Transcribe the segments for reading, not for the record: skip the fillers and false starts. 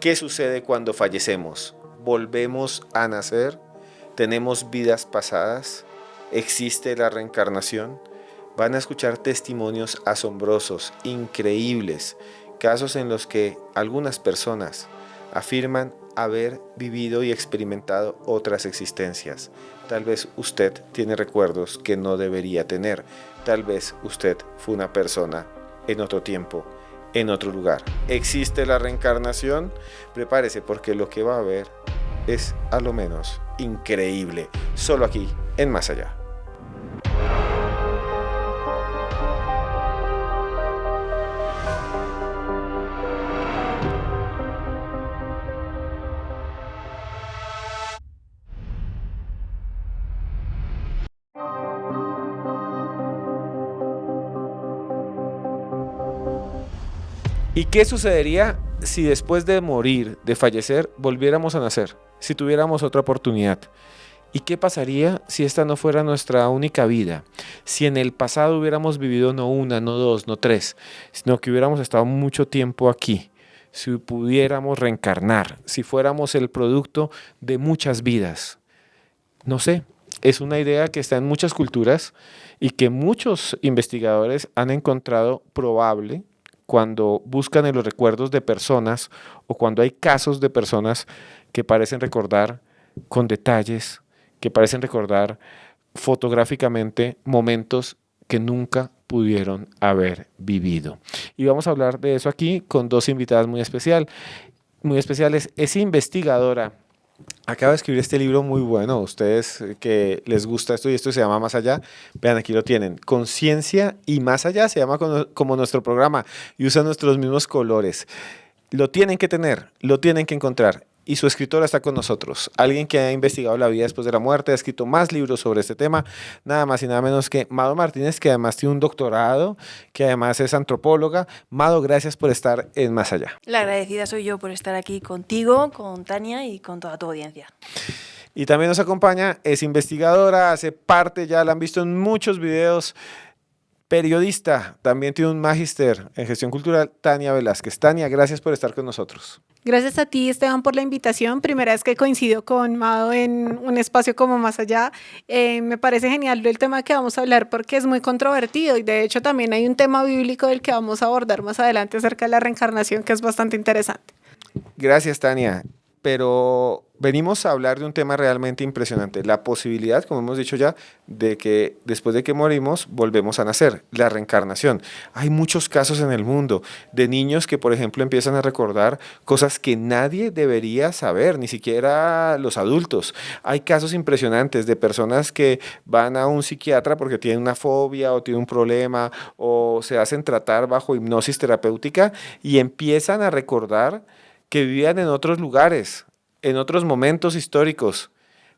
¿Qué sucede cuando fallecemos? ¿Volvemos a nacer? ¿Tenemos vidas pasadas? ¿Existe la reencarnación? Van a escuchar testimonios asombrosos, increíbles, casos en los que algunas personas afirman haber vivido y experimentado otras existencias. Tal vez usted tiene recuerdos que no debería tener. Tal vez usted fue una persona en otro tiempo, en otro lugar. ¿Existe la reencarnación? Prepárese porque lo que va a ver es a lo menos increíble. Solo aquí, en Más Allá. ¿Y qué sucedería si después de morir, de fallecer, volviéramos a nacer? Si tuviéramos otra oportunidad. ¿Y qué pasaría si esta no fuera nuestra única vida? Si en el pasado hubiéramos vivido no una, no dos, no tres, sino que hubiéramos estado mucho tiempo aquí. Si pudiéramos reencarnar, si fuéramos el producto de muchas vidas. No sé, es una idea que está en muchas culturas y que muchos investigadores han encontrado probable cuando buscan en los recuerdos de personas o cuando hay casos de personas que parecen recordar con detalles, que parecen recordar fotográficamente momentos que nunca pudieron haber vivido. Y vamos a hablar de eso aquí con dos invitadas muy especiales. Es investigadora. Acaba de escribir este libro muy bueno. Ustedes que les gusta esto y esto se llama Más Allá, vean, aquí lo tienen. Conciencia y Más Allá se llama como nuestro programa y usa nuestros mismos colores. Lo tienen que tener, lo tienen que encontrar. Y su escritora está con nosotros. Alguien que ha investigado la vida después de la muerte, ha escrito más libros sobre este tema, nada más y nada menos que Mado Martínez, que además tiene un doctorado, que además es antropóloga. Mado, gracias por estar en Más Allá. La agradecida soy yo por estar aquí contigo, con Tania y con toda tu audiencia. Y también nos acompaña, es investigadora, hace parte, ya la han visto en muchos videos, periodista, también tiene un magíster en gestión cultural, Tania Velázquez. Tania, gracias por estar con nosotros. Gracias a ti, Esteban, por la invitación. Primera vez que coincido con Mado en un espacio como Más Allá. Me parece genial el tema que vamos a hablar porque es muy controvertido y de hecho también hay un tema bíblico del que vamos a abordar más adelante acerca de la reencarnación que es bastante interesante. Gracias, Tania. Pero venimos a hablar de un tema realmente impresionante, la posibilidad, como hemos dicho ya, de que después de que morimos volvemos a nacer, la reencarnación. Hay muchos casos en el mundo de niños que, por ejemplo, empiezan a recordar cosas que nadie debería saber, ni siquiera los adultos. Hay casos impresionantes de personas que van a un psiquiatra porque tienen una fobia o tienen un problema o se hacen tratar bajo hipnosis terapéutica y empiezan a recordar que vivían en otros lugares, en otros momentos históricos.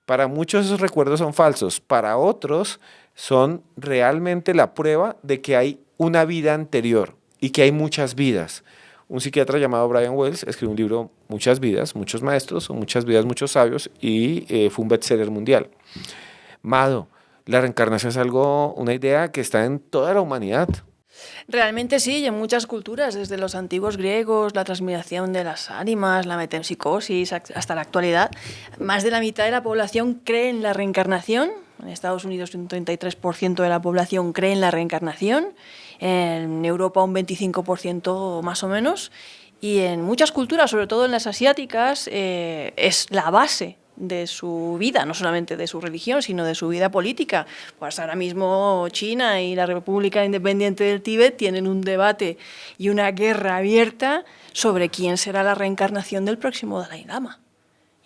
Para muchos esos recuerdos son falsos, para otros son realmente la prueba de que hay una vida anterior y que hay muchas vidas. Un psiquiatra llamado Brian Wells escribió un libro, Muchas vidas, muchos maestros, o Muchas vidas, muchos sabios, y fue un bestseller mundial. Mado, la reencarnación es una idea que está en toda la humanidad. Realmente sí, y en muchas culturas, desde los antiguos griegos, la transmigración de las ánimas, la metempsicosis, hasta la actualidad, más de la mitad de la población cree en la reencarnación. En Estados Unidos un 33% de la población cree en la reencarnación, en Europa un 25% más o menos, y en muchas culturas, sobre todo en las asiáticas, es la base de su vida, no solamente de su religión, sino de su vida política. Pues ahora mismo China y la República Independiente del Tíbet tienen un debate y una guerra abierta sobre quién será la reencarnación del próximo Dalai Lama.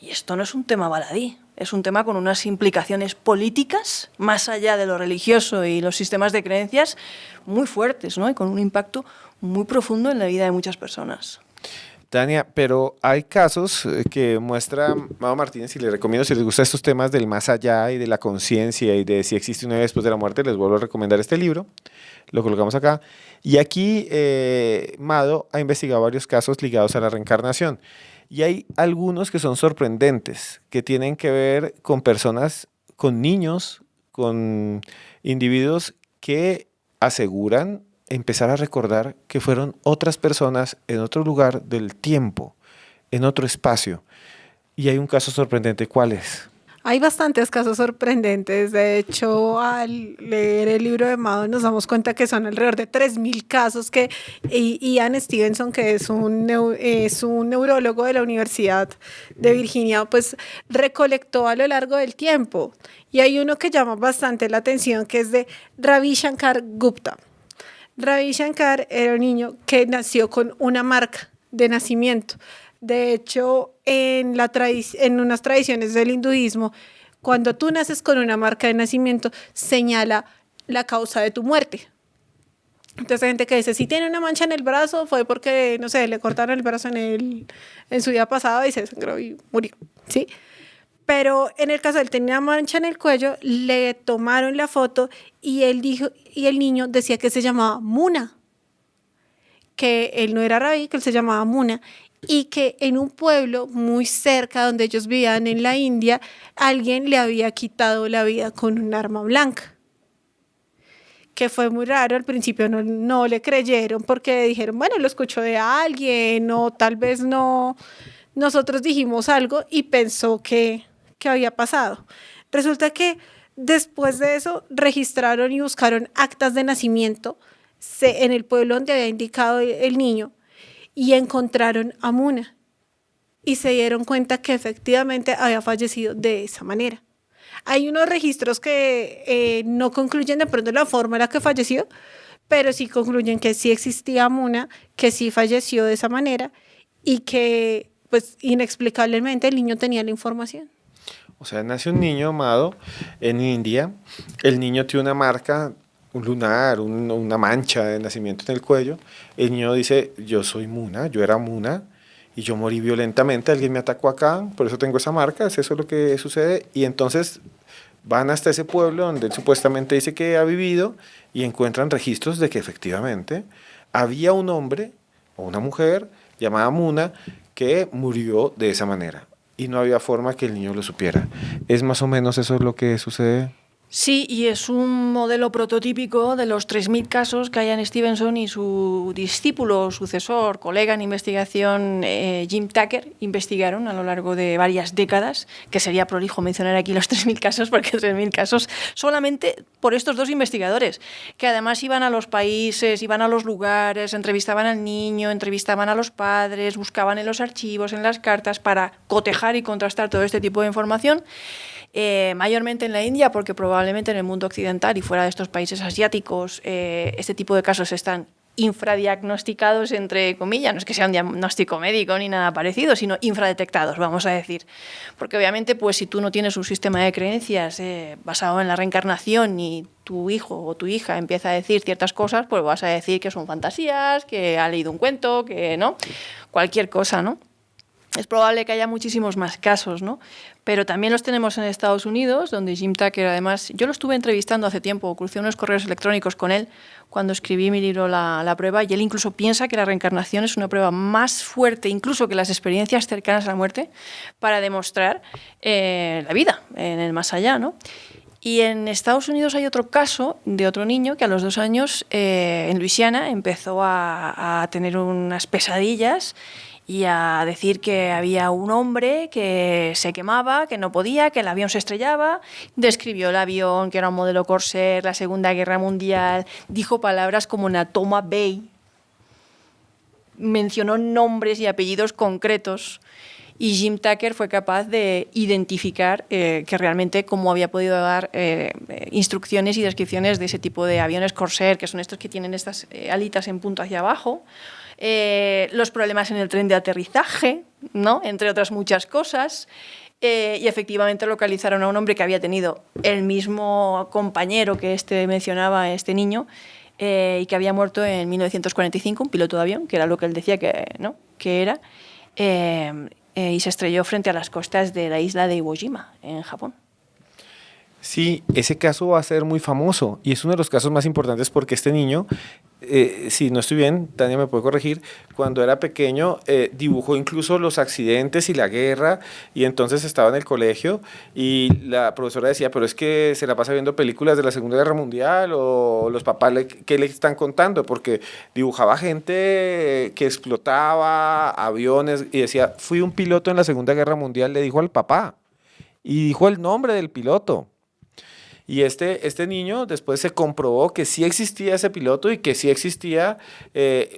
Y esto no es un tema baladí, es un tema con unas implicaciones políticas, más allá de lo religioso y los sistemas de creencias, muy fuertes, ¿no? Y con un impacto muy profundo en la vida de muchas personas. Tania, pero hay casos que muestra Mado Martínez y les recomiendo, si les gustan estos temas del más allá y de la conciencia y de si existe una vida después de la muerte, les vuelvo a recomendar este libro, lo colocamos acá. Y aquí Mado ha investigado varios casos ligados a la reencarnación y hay algunos que son sorprendentes, que tienen que ver con personas, con niños, con individuos que aseguran empezar a recordar que fueron otras personas en otro lugar del tiempo, en otro espacio. Y hay un caso sorprendente. ¿Cuál es? Hay bastantes casos sorprendentes. De hecho, al leer el libro de Mado nos damos cuenta que son alrededor de 3.000 casos que Ian Stevenson, que es un neurólogo de la Universidad de Virginia, pues recolectó a lo largo del tiempo. Y hay uno que llama bastante la atención, que es de Ravi Shankar Gupta. Ravi Shankar era un niño que nació con una marca de nacimiento. De hecho, en unas tradiciones del hinduismo, cuando tú naces con una marca de nacimiento, señala la causa de tu muerte. Entonces hay gente que dice, si tiene una mancha en el brazo, fue porque, no sé, le cortaron el brazo en su vida pasada y se desangró y murió, ¿sí? Pero en el caso de él tenía una mancha en el cuello, le tomaron la foto y él dijo, y el niño decía que se llamaba Muna, que él no era Ravi, que él se llamaba Muna, y que en un pueblo muy cerca donde ellos vivían en la India, alguien le había quitado la vida con un arma blanca. Que fue muy raro, al principio no le creyeron porque dijeron, bueno, lo escuchó de alguien o tal vez no, nosotros dijimos algo y pensó que había pasado. Resulta que después de eso registraron y buscaron actas de nacimiento en el pueblo donde había indicado el niño y encontraron a Muna y se dieron cuenta que efectivamente había fallecido de esa manera. Hay unos registros que no concluyen de pronto la forma en la que falleció, pero sí concluyen que sí existía Muna, que sí falleció de esa manera y que pues inexplicablemente el niño tenía la información. O sea, nace un niño amado en India, el niño tiene una marca, un lunar, una mancha de nacimiento en el cuello, el niño dice, yo soy Muna, yo era Muna, y yo morí violentamente, alguien me atacó acá, por eso tengo esa marca, es eso lo que sucede, y entonces van hasta ese pueblo donde él supuestamente dice que ha vivido, y encuentran registros de que efectivamente había un hombre o una mujer llamada Muna que murió de esa manera. Y no había forma que el niño lo supiera. ¿Es más o menos eso lo que sucede? Sí, y es un modelo prototípico de los 3.000 casos que Ian Stevenson y su discípulo, sucesor, colega en investigación, Jim Tucker, investigaron a lo largo de varias décadas, que sería prolijo mencionar aquí los 3.000 casos, porque 3.000 casos solamente por estos dos investigadores, que además iban a los países, iban a los lugares, entrevistaban al niño, entrevistaban a los padres, buscaban en los archivos, en las cartas, para cotejar y contrastar todo este tipo de información. Mayormente en la India, porque probablemente en el mundo occidental y fuera de estos países asiáticos este tipo de casos están infradiagnosticados, entre comillas, no es que sea un diagnóstico médico ni nada parecido, sino infradetectados, vamos a decir. Porque obviamente, pues si tú no tienes un sistema de creencias basado en la reencarnación y tu hijo o tu hija empieza a decir ciertas cosas, pues vas a decir que son fantasías, que ha leído un cuento, que no, cualquier cosa, ¿no? Es probable que haya muchísimos más casos, ¿no? Pero también los tenemos en Estados Unidos, donde Jim Tucker, además, yo lo estuve entrevistando hace tiempo, crucé unos correos electrónicos con él cuando escribí mi libro La prueba, y él incluso piensa que la reencarnación es una prueba más fuerte, incluso que las experiencias cercanas a la muerte, para demostrar la vida en el más allá, ¿no? Y en Estados Unidos hay otro caso de otro niño que a los 2 años en Luisiana empezó a tener unas pesadillas y a decir que había un hombre que se quemaba, que no podía, que el avión se estrellaba. Describió el avión, que era un modelo Corsair, la Segunda Guerra Mundial. Dijo palabras como Natoma Bay. Mencionó nombres y apellidos concretos. Y Jim Tucker fue capaz de identificar que realmente cómo había podido dar instrucciones y descripciones de ese tipo de aviones Corsair, que son estos que tienen estas alitas en punta hacia abajo. Los problemas en el tren de aterrizaje, ¿no? Entre otras muchas cosas. Y efectivamente localizaron a un hombre que había tenido el mismo compañero que mencionaba este niño y que había muerto en 1945, un piloto de avión, que era lo que él decía que era, y se estrelló frente a las costas de la isla de Iwo Jima, en Japón. Sí, ese caso va a ser muy famoso y es uno de los casos más importantes porque este niño, si no estoy bien, Tania me puede corregir, cuando era pequeño dibujó incluso los accidentes y la guerra y entonces estaba en el colegio y la profesora decía, pero es que se la pasa viendo películas de la Segunda Guerra Mundial o los papás, ¿qué le están contando? Porque dibujaba gente que explotaba, aviones y decía, fui un piloto en la Segunda Guerra Mundial, le dijo al papá y dijo el nombre del piloto. Y este niño después se comprobó que sí existía ese piloto y que sí existía,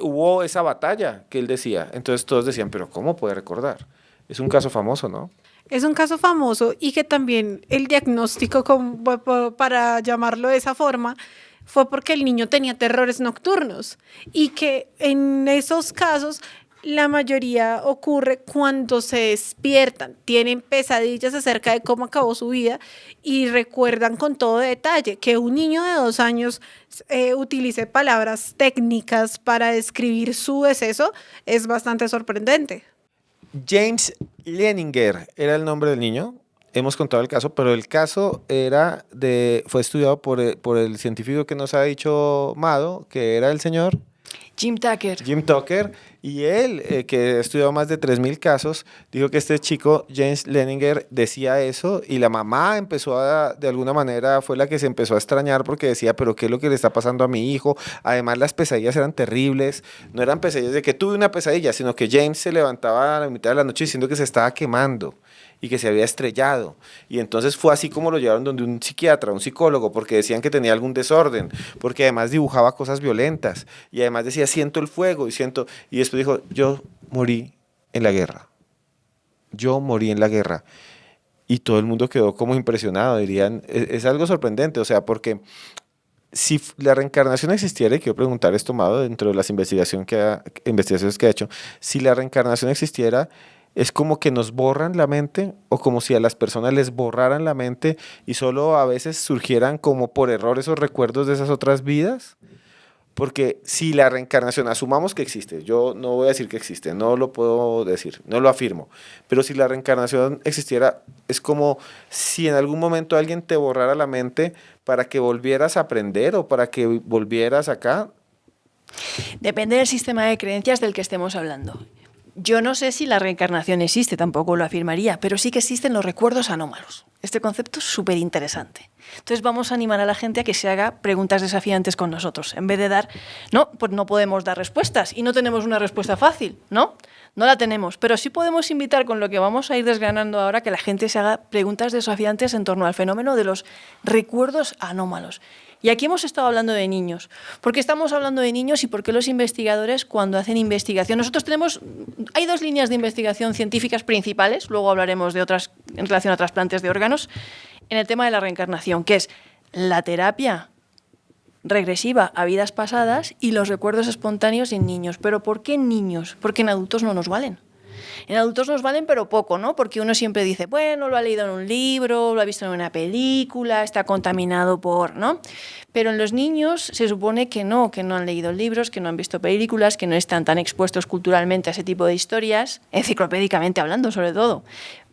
hubo esa batalla que él decía. Entonces todos decían, pero ¿cómo puede recordar? Es un caso famoso, ¿no? Es un caso famoso y que también el diagnóstico, para llamarlo de esa forma, fue porque el niño tenía terrores nocturnos y que en esos casos la mayoría ocurre cuando se despiertan, tienen pesadillas acerca de cómo acabó su vida y recuerdan con todo detalle. Que un niño de 2 años utilice palabras técnicas para describir su deceso es bastante sorprendente. James Leninger era el nombre del niño. Hemos contado el caso, pero el caso fue estudiado por el científico que nos ha dicho Mado, que era el señor Jim Tucker. Jim Tucker, y él, que ha estudiado más de 3.000 casos, dijo que este chico, James Leninger, decía eso, y la mamá de alguna manera, fue la que se empezó a extrañar porque decía, pero ¿qué es lo que le está pasando a mi hijo? Además, las pesadillas eran terribles, no eran pesadillas de que tuve una pesadilla, sino que James se levantaba a la mitad de la noche diciendo que se estaba quemando y que se había estrellado. Y entonces fue así como lo llevaron donde un psiquiatra, un psicólogo, porque decían que tenía algún desorden, porque además dibujaba cosas violentas, y además decía, siento el fuego, y después dijo, yo morí en la guerra. Yo morí en la guerra. Y todo el mundo quedó como impresionado, dirían, es algo sorprendente, o sea, porque si la reencarnación existiera, y quiero preguntar esto, Mado, dentro de las investigaciones que ha hecho, si la reencarnación existiera, es como que nos borran la mente o como si a las personas les borraran la mente y solo a veces surgieran como por error esos recuerdos de esas otras vidas. Porque si la reencarnación, asumamos que existe, yo no voy a decir que existe, no lo puedo decir, no lo afirmo, pero si la reencarnación existiera, es como si en algún momento alguien te borrara la mente para que volvieras a aprender o para que volvieras acá. Depende del sistema de creencias del que estemos hablando. Yo no sé si la reencarnación existe, tampoco lo afirmaría, pero sí que existen los recuerdos anómalos. Este concepto es súper interesante. Entonces vamos a animar a la gente a que se haga preguntas desafiantes con nosotros. En vez de pues no podemos dar respuestas y no tenemos una respuesta fácil, ¿no? No la tenemos, pero sí podemos invitar con lo que vamos a ir desgranando ahora que la gente se haga preguntas desafiantes en torno al fenómeno de los recuerdos anómalos. Y aquí hemos estado hablando de niños. ¿Por qué estamos hablando de niños y por qué los investigadores cuando hacen investigación? Hay 2 líneas de investigación científicas principales, luego hablaremos de otras en relación a trasplantes de órganos, en el tema de la reencarnación, que es la terapia regresiva a vidas pasadas y los recuerdos espontáneos en niños. ¿Pero por qué en niños? Porque en adultos no nos valen. En adultos nos valen, pero poco, ¿no? Porque uno siempre dice, bueno, lo ha leído en un libro, lo ha visto en una película, está contaminado ¿no? Pero en los niños se supone que no han leído libros, que no han visto películas, que no están tan expuestos culturalmente a ese tipo de historias, enciclopédicamente hablando sobre todo.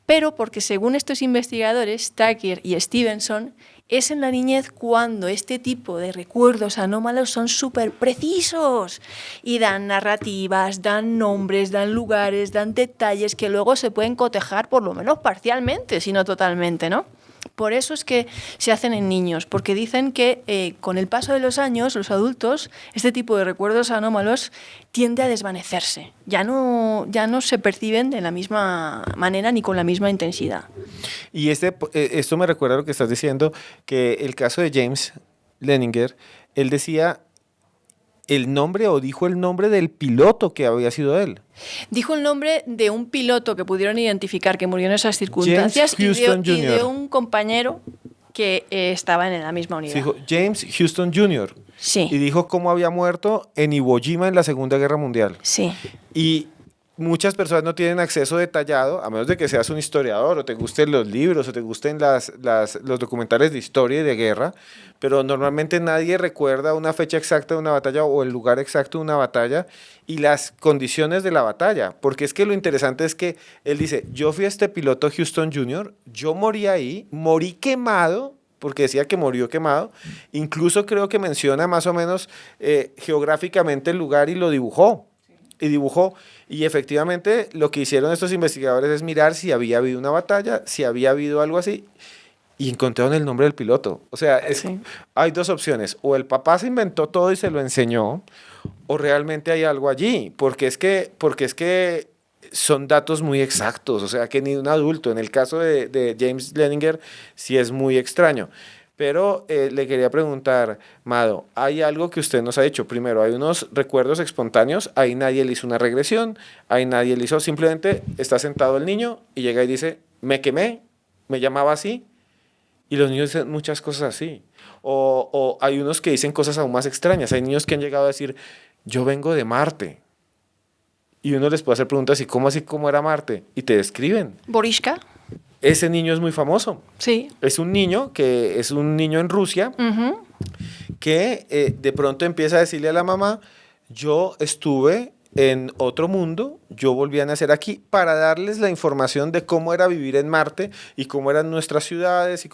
Pero porque según estos investigadores, Tucker y Stevenson, es en la niñez cuando este tipo de recuerdos anómalos son súper precisos y dan narrativas, dan nombres, dan lugares, dan detalles que luego se pueden cotejar por lo menos parcialmente, si no totalmente, ¿no? Por eso es que se hacen en niños, porque dicen que con el paso de los años, los adultos, este tipo de recuerdos anómalos tiende a desvanecerse. Ya no se perciben de la misma manera ni con la misma intensidad. Y esto me recuerda a lo que estás diciendo, que el caso de James Leninger, él decía el nombre o dijo el nombre del piloto que había sido él. Dijo el nombre de un piloto que pudieron identificar que murió en esas circunstancias y de un compañero que estaba en la misma unidad. Dijo James Houston Jr. Sí. Y dijo cómo había muerto en Iwo Jima en la Segunda Guerra Mundial. Sí. Y muchas personas no tienen acceso detallado, a menos de que seas un historiador o te gusten los libros o te gusten los documentales de historia y de guerra, pero normalmente nadie recuerda una fecha exacta de una batalla o el lugar exacto de una batalla y las condiciones de la batalla, porque es que lo interesante es que él dice, yo fui este piloto Houston Jr., yo morí ahí, morí quemado, porque decía que murió quemado. Incluso creo que menciona más o menos geográficamente el lugar y lo dibujó. Y efectivamente lo que hicieron estos investigadores es mirar si había habido una batalla, si había habido algo así, y encontraron el nombre del piloto. O sea, hay dos opciones: o el papá se inventó todo y se lo enseñó, o realmente hay algo allí, porque es que son datos muy exactos, o sea, que ni un adulto. En el caso de James Leninger sí es muy extraño. Pero le quería preguntar, Mado, ¿hay algo que usted nos ha dicho? Primero, hay unos recuerdos espontáneos, ahí nadie le hizo una regresión, ahí nadie le hizo, simplemente está sentado el niño y llega y dice, me quemé, me llamaba así, y los niños dicen muchas cosas así. O hay unos que dicen cosas aún más extrañas, hay niños que han llegado a decir, yo vengo de Marte, y uno les puede hacer preguntas así, ¿cómo era Marte? Y te describen. Borishka. Ese niño es muy famoso. Sí. Es un niño en Rusia que de pronto empieza a decirle a la mamá, yo estuve en otro mundo, yo volví a nacer aquí, para darles la información de cómo era vivir en Marte y cómo eran nuestras ciudades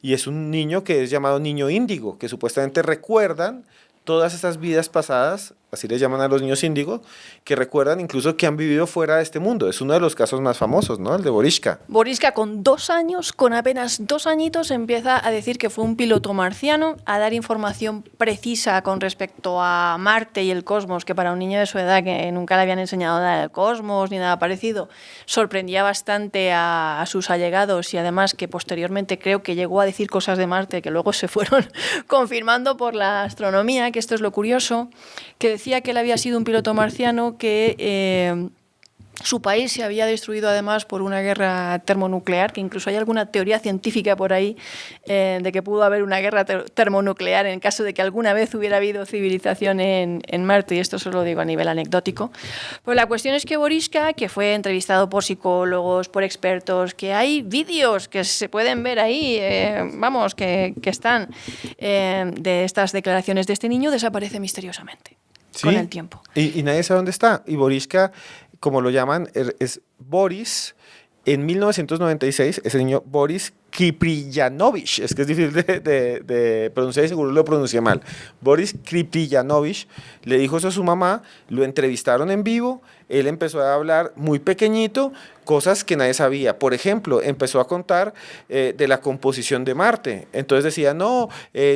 y es un niño que es llamado niño índigo, que supuestamente recuerdan todas esas vidas pasadas, así les llaman a los niños índigo, que recuerdan incluso que han vivido fuera de este mundo. Es uno de los casos más famosos, ¿no? El de Borishka. Borishka con 2 años, con apenas 2 añitos, empieza a decir que fue un piloto marciano, a dar información precisa con respecto a Marte y el cosmos, que para un niño de su edad que nunca le habían enseñado nada del cosmos ni nada parecido, sorprendía bastante a sus allegados, y además que posteriormente creo que llegó a decir cosas de Marte que luego se fueron confirmando por la astronomía, que esto es lo curioso, que decía que él había sido un piloto marciano, que su país se había destruido además por una guerra termonuclear, que incluso hay alguna teoría científica por ahí de que pudo haber una guerra termonuclear en caso de que alguna vez hubiera habido civilización en Marte, y esto solo lo digo a nivel anecdótico. Pues la cuestión es que Borishka, que fue entrevistado por psicólogos, por expertos, que hay vídeos que se pueden ver ahí, que están de estas declaraciones de este niño, desaparece misteriosamente. ¿Sí? Con el tiempo. Y nadie sabe dónde está. Y Borishka, como lo llaman, es Boris. En 1996, ese niño, Boris Kipriyanovich, es que es difícil de pronunciar y seguro lo pronuncié mal. Boris Kipriyanovich le dijo eso a su mamá, lo entrevistaron en vivo, él empezó a hablar muy pequeñito, cosas que nadie sabía. Por ejemplo, empezó a contar de la composición de Marte. Entonces decía,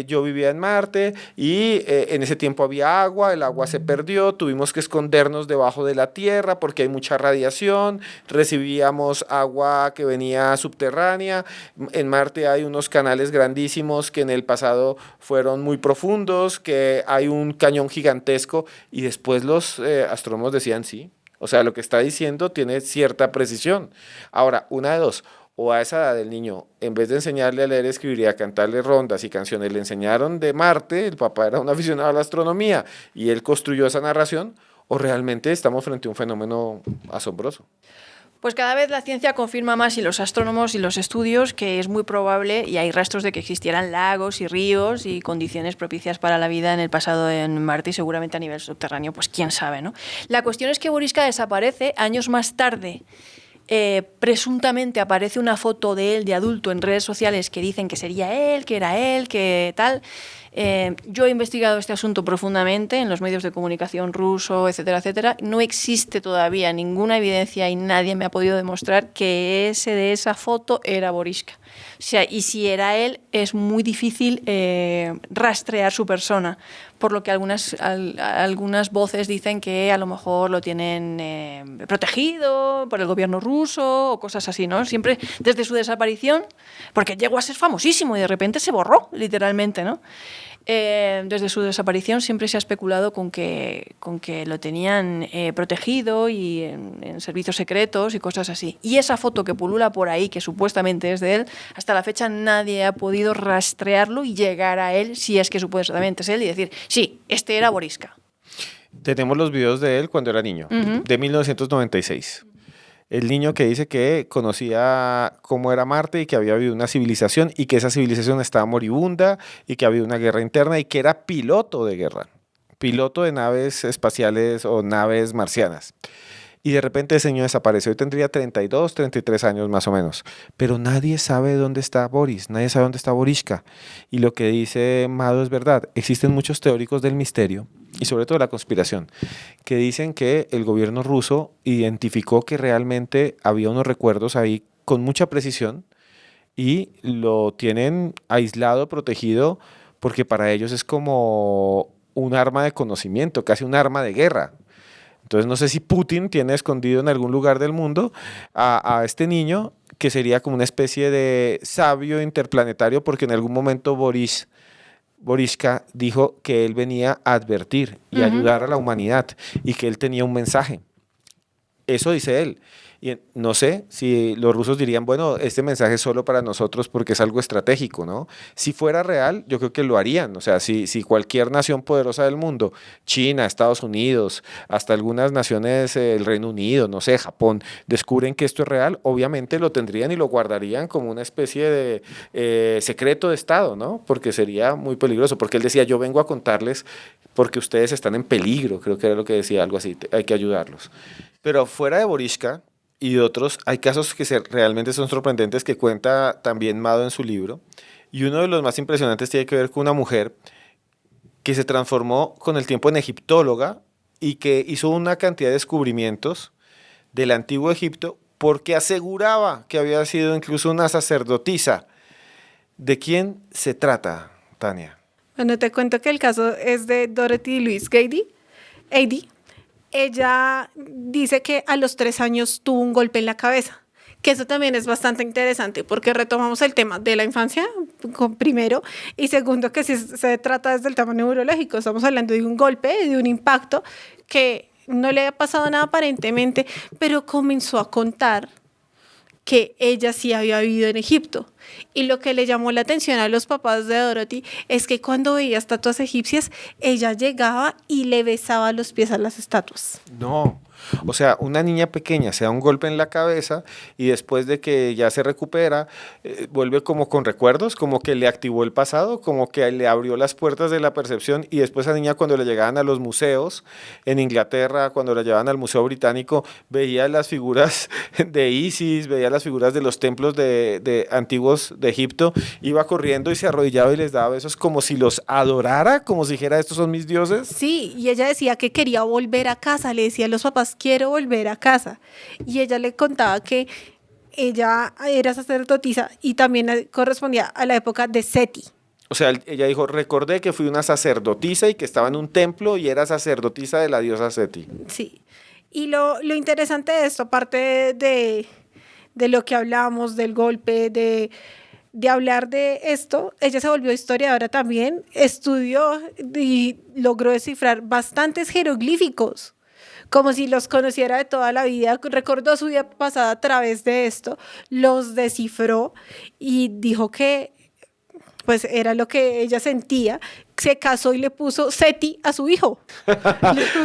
yo vivía en Marte y en ese tiempo había agua, el agua se perdió, tuvimos que escondernos debajo de la Tierra porque hay mucha radiación, recibíamos agua que venía subterránea. En Marte hay unos canales grandísimos que en el pasado fueron muy profundos, que hay un cañón gigantesco, y después los astrónomos decían sí. O sea, lo que está diciendo tiene cierta precisión. Ahora, una de dos: o a esa edad del niño, en vez de enseñarle a leer, escribir y a cantarle rondas y canciones, le enseñaron de Marte, el papá era un aficionado a la astronomía y él construyó esa narración, o realmente estamos frente a un fenómeno asombroso. Pues cada vez la ciencia confirma más, y los astrónomos y los estudios, que es muy probable, y hay rastros de que existieran lagos y ríos y condiciones propicias para la vida en el pasado en Marte, y seguramente a nivel subterráneo, pues quién sabe, ¿no? La cuestión es que Borishka desaparece. Años más tarde, presuntamente aparece una foto de él de adulto en redes sociales que dicen que sería él, que era él, que tal. Yo he investigado este asunto profundamente en los medios de comunicación ruso, etcétera, etcétera. No existe todavía ninguna evidencia y nadie me ha podido demostrar que ese de esa foto era Borishka. O sea, y si era él, es muy difícil rastrear su persona, por lo que algunas voces dicen que a lo mejor lo tienen protegido por el gobierno ruso o cosas así, ¿no? Siempre desde su desaparición, porque llegó a ser famosísimo y de repente se borró, literalmente, ¿no? Desde su desaparición siempre se ha especulado con que lo tenían protegido y en servicios secretos y cosas así. Y esa foto que pulula por ahí, que supuestamente es de él, hasta la fecha nadie ha podido rastrearlo y llegar a él, si es que supuestamente es él, y decir, sí, este era Borishka. Tenemos los videos de él cuando era niño, de 1996. El niño que dice que conocía cómo era Marte y que había habido una civilización y que esa civilización estaba moribunda y que había una guerra interna y que era piloto de guerra, piloto de naves espaciales o naves marcianas. y de repente ese niño desapareció. Hoy tendría 32, 33 años más o menos. Pero nadie sabe dónde está Boris, nadie sabe dónde está Borishka. Y lo que dice Mado es verdad. Existen muchos teóricos del misterio y sobre todo la conspiración, que dicen que el gobierno ruso identificó que realmente había unos recuerdos ahí con mucha precisión y lo tienen aislado, protegido, porque para ellos es como un arma de conocimiento, casi un arma de guerra. Entonces no sé si Putin tiene escondido en algún lugar del mundo a este niño que sería como una especie de sabio interplanetario, porque en algún momento Borishka dijo que él venía a advertir y ayudar a la humanidad y que él tenía un mensaje. Eso dice él. Y no sé si los rusos dirían, bueno, este mensaje es solo para nosotros porque es algo estratégico, ¿no? Si fuera real, yo creo que lo harían. O sea, si cualquier nación poderosa del mundo, China, Estados Unidos, hasta algunas naciones, el Reino Unido, no sé, Japón, descubren que esto es real, obviamente lo tendrían y lo guardarían como una especie de secreto de Estado, ¿no? Porque sería muy peligroso. Porque él decía, yo vengo a contarles porque ustedes están en peligro, creo que era lo que decía, algo así, hay que ayudarlos. Pero fuera de Borishka y de otros, hay casos que realmente son sorprendentes que cuenta también Mado en su libro. Y uno de los más impresionantes tiene que ver con una mujer que se transformó con el tiempo en egiptóloga y que hizo una cantidad de descubrimientos del antiguo Egipto porque aseguraba que había sido incluso una sacerdotisa. ¿De quién se trata, Tania? Bueno, te cuento que el caso es de Dorothy Louise Eidy. Ella dice que a los 3 años tuvo un golpe en la cabeza, que eso también es bastante interesante porque retomamos el tema de la infancia, primero, y segundo, que si se trata desde el tema neurológico, estamos hablando de un golpe, de un impacto que no le ha pasado nada aparentemente, pero comenzó a contar que ella sí había vivido en Egipto. Y lo que le llamó la atención a los papás de Dorothy es que cuando veía estatuas egipcias, ella llegaba y le besaba los pies a las estatuas. No, o sea, una niña pequeña se da un golpe en la cabeza y después de que ya se recupera, vuelve como con recuerdos, como que le activó el pasado, como que le abrió las puertas de la percepción y después a niña cuando le llegaban a los museos en Inglaterra, cuando la llevaban al Museo Británico, veía las figuras de Isis, veía las figuras de los templos de antiguos de Egipto, iba corriendo y se arrodillaba y les daba besos como si los adorara, como si dijera, estos son mis dioses. Sí, y ella decía que quería volver a casa, le decía a los papás, quiero volver a casa. Y ella le contaba que ella era sacerdotisa y también correspondía a la época de Seti. O sea, ella dijo, recordé que fui una sacerdotisa y que estaba en un templo y era sacerdotisa de la diosa Seti. Sí, y lo interesante de esto, aparte de lo que hablamos, del golpe, de hablar de esto, ella se volvió historiadora también, estudió y logró descifrar bastantes jeroglíficos, como si los conociera de toda la vida, recordó su vida pasada a través de esto, los descifró y dijo que pues era lo que ella sentía, se casó y le puso Seti a su hijo.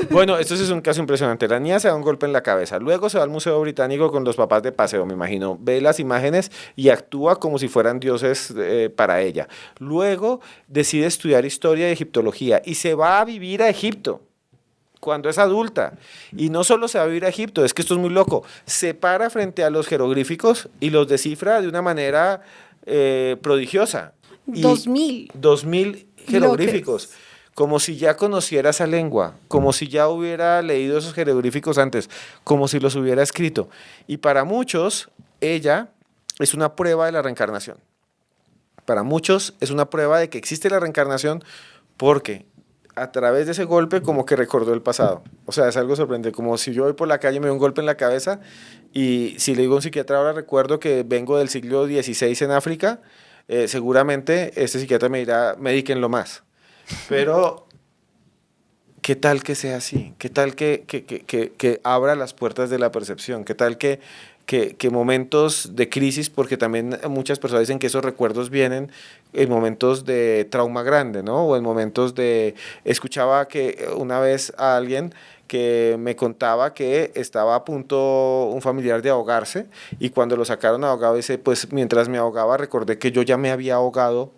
Bueno, esto sí es un caso impresionante. La niña se da un golpe en la cabeza, luego se va al Museo Británico con los papás de paseo, me imagino, ve las imágenes y actúa como si fueran dioses para ella. Luego decide estudiar historia y egiptología y se va a vivir a Egipto cuando es adulta. Y no solo se va a vivir a Egipto, es que esto es muy loco, se para frente a los jeroglíficos y los descifra de una manera prodigiosa. 2000 jeroglíficos, como si ya conociera esa lengua, como si ya hubiera leído esos jeroglíficos antes, como si los hubiera escrito. Y para muchos, ella es una prueba de la reencarnación. Para muchos es una prueba de que existe la reencarnación porque a través de ese golpe como que recordó el pasado. O sea, es algo sorprendente, como si yo voy por la calle y me doy un golpe en la cabeza y si le digo a un psiquiatra ahora recuerdo que vengo del siglo XVI en África, seguramente este psiquiatra me dirá, medíquenlo más. Pero, ¿qué tal que sea así? ¿Qué tal que abra las puertas de la percepción? ¿Qué tal que momentos de crisis, porque también muchas personas dicen que esos recuerdos vienen en momentos de trauma grande, ¿no? O en momentos de... Escuchaba que una vez a alguien que me contaba que estaba a punto un familiar de ahogarse y cuando lo sacaron ahogado dice, pues mientras me ahogaba recordé que yo ya me había ahogado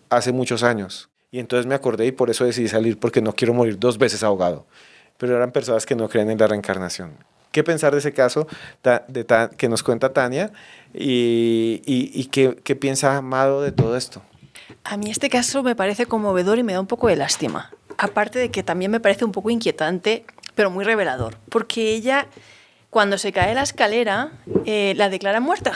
hace muchos años y entonces me acordé y por eso decidí salir porque no quiero morir 2 veces ahogado. Pero eran personas que no creen en la reencarnación. ¿Qué pensar de ese caso que nos cuenta Tania? ¿Y qué piensa Amado de todo esto? A mí este caso me parece conmovedor y me da un poco de lástima. Aparte de que también me parece un poco inquietante, pero muy revelador. Porque ella, cuando se cae la escalera, la declara muerta.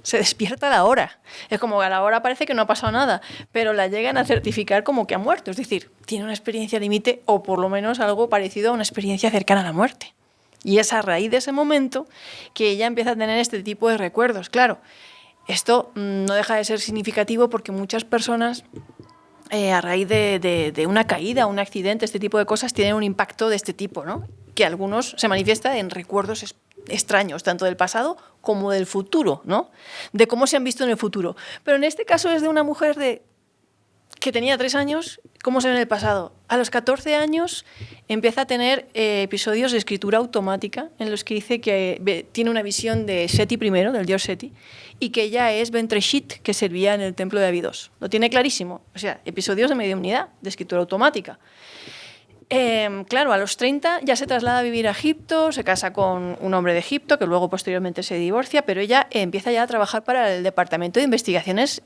Se despierta a la hora. Es como que a la hora parece que no ha pasado nada, pero la llegan a certificar como que ha muerto. Es decir, tiene una experiencia límite o por lo menos algo parecido a una experiencia cercana a la muerte. Y es a raíz de ese momento que ella empieza a tener este tipo de recuerdos. Claro, esto no deja de ser significativo porque muchas personas, a raíz de una caída, un accidente, este tipo de cosas, tienen un impacto de este tipo, ¿no? Que algunos se manifiesta en recuerdos extraños, tanto del pasado como del futuro, ¿no? De cómo se han visto en el futuro. Pero en este caso es de una mujer que tenía 3 años, ¿cómo se ve en el pasado? A los 14 años empieza a tener episodios de escritura automática en los que dice que tiene una visión de Seti primero, del dios Seti, y que ella es Ventreshit, que servía en el templo de Abidos. Lo tiene clarísimo. O sea, episodios de mediumnidad, de escritura automática. Claro, a los 30 ya se traslada a vivir a Egipto, se casa con un hombre de Egipto, que luego posteriormente se divorcia, pero ella empieza ya a trabajar para el Departamento de Investigaciones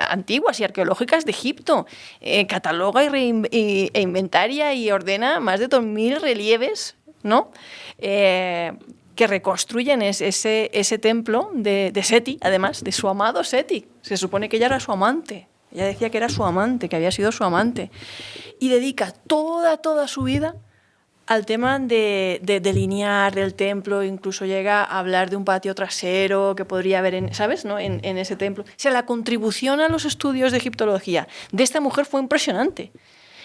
Antiguas y Arqueológicas de Egipto. Cataloga e inventaria y ordena más de 2.000 relieves, ¿no? Que reconstruyen ese templo de Seti, además de su amado Seti. Se supone que ella era su amante. Ella decía que era su amante, que había sido su amante. Y dedica toda su vida al tema de delinear del templo, incluso llega a hablar de un patio trasero que podría haber, ¿sabes? ¿No? en ese templo. O sea, la contribución a los estudios de egiptología de esta mujer fue impresionante.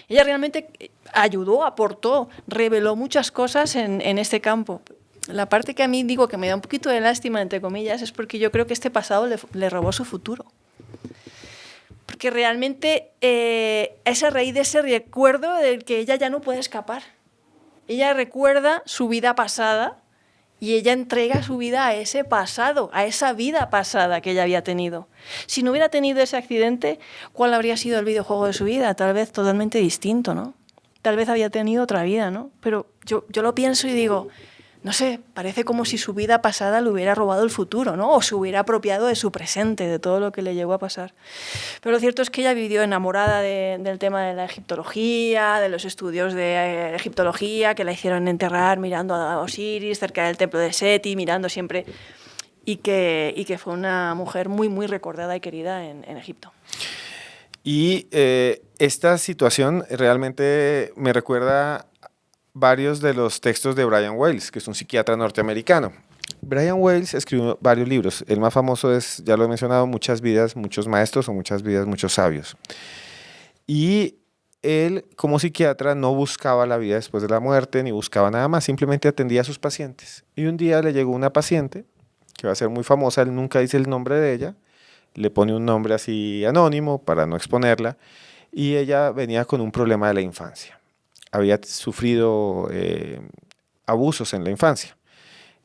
Ella realmente ayudó, aportó, reveló muchas cosas en este campo. La parte que a mí digo que me da un poquito de lástima, entre comillas, es porque yo creo que este pasado le robó su futuro. Porque realmente es a raíz de ese recuerdo del que ella ya no puede escapar. Ella recuerda su vida pasada y ella entrega su vida a ese pasado, a esa vida pasada que ella había tenido. Si no hubiera tenido ese accidente, ¿cuál habría sido el videojuego de su vida? Tal vez totalmente distinto, ¿no? Tal vez había tenido otra vida, ¿no? Pero yo lo pienso y digo, no sé, parece como si su vida pasada le hubiera robado el futuro, ¿no? O se hubiera apropiado de su presente, de todo lo que le llegó a pasar. Pero lo cierto es que ella vivió enamorada del tema de la egiptología, de los estudios de egiptología, que la hicieron enterrar mirando a Osiris, cerca del templo de Seti, mirando siempre, y que fue una mujer muy, muy recordada y querida en Egipto. Y esta situación realmente me recuerda varios de los textos de Brian Weiss, que es un psiquiatra norteamericano. Brian Weiss escribió varios libros. El más famoso es, ya lo he mencionado, Muchas vidas, muchos maestros, o Muchas vidas, muchos sabios. Y él, como psiquiatra, no buscaba la vida después de la muerte, ni buscaba nada más, simplemente atendía a sus pacientes. Y un día le llegó una paciente, que va a ser muy famosa, él nunca dice el nombre de ella, le pone un nombre así anónimo para no exponerla, y ella venía con un problema de la infancia. Había sufrido abusos en la infancia.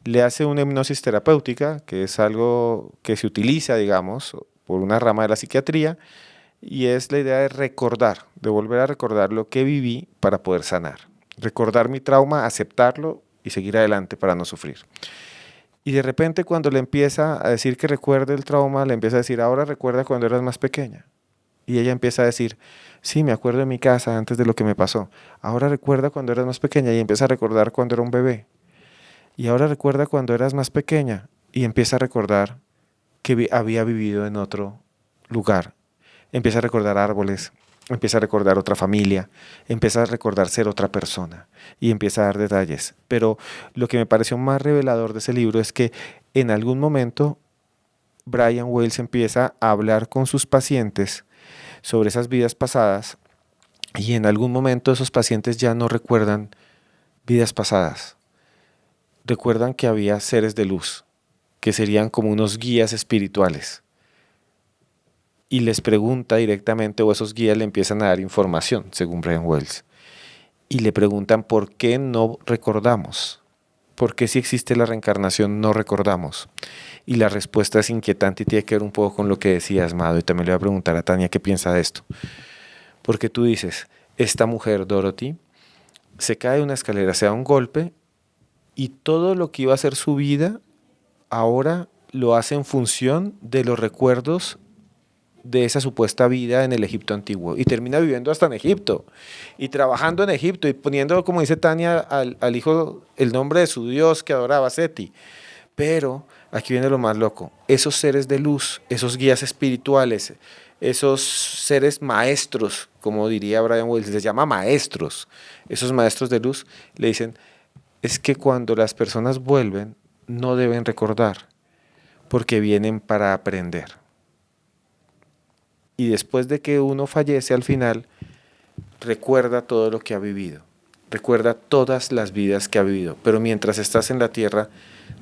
Le hace una hipnosis terapéutica, que es algo que se utiliza, digamos, por una rama de la psiquiatría, y es la idea de recordar, de volver a recordar lo que viví para poder sanar. Recordar mi trauma, aceptarlo y seguir adelante para no sufrir. Y de repente cuando le empieza a decir que recuerde el trauma, le empieza a decir, ahora recuerda cuando eras más pequeña. Y ella empieza a decir, sí, me acuerdo de mi casa antes de lo que me pasó. Ahora recuerda cuando eras más pequeña y empieza a recordar cuando era un bebé. Y ahora recuerda cuando eras más pequeña y empieza a recordar que había vivido en otro lugar. Empieza a recordar árboles, empieza a recordar otra familia, empieza a recordar ser otra persona y empieza a dar detalles. Pero lo que me pareció más revelador de ese libro es que en algún momento Brian Weiss empieza a hablar con sus pacientes sobre esas vidas pasadas y en algún momento esos pacientes ya no recuerdan vidas pasadas. Recuerdan que había seres de luz, que serían como unos guías espirituales. Y les pregunta directamente, o esos guías le empiezan a dar información, según Brian Weiss. Y le preguntan por qué no recordamos. ¿Por qué si existe la reencarnación no recordamos? Y la respuesta es inquietante y tiene que ver un poco con lo que decías, Mado. Y también le voy a preguntar a Tania qué piensa de esto. Porque tú dices, esta mujer, Dorothy, se cae de una escalera, se da un golpe y todo lo que iba a ser su vida ahora lo hace en función de los recuerdos de esa supuesta vida en el Egipto antiguo y termina viviendo hasta en Egipto y trabajando en Egipto y poniendo, como dice Tania, al hijo el nombre de su dios que adoraba, Seti. Pero aquí viene lo más loco, esos seres de luz, esos guías espirituales, esos seres maestros, como diría Brian Wells, les llama maestros, esos maestros de luz le dicen, es que cuando las personas vuelven no deben recordar, porque vienen para aprender. Y después de que uno fallece al final, recuerda todo lo que ha vivido, recuerda todas las vidas que ha vivido, pero mientras estás en la tierra,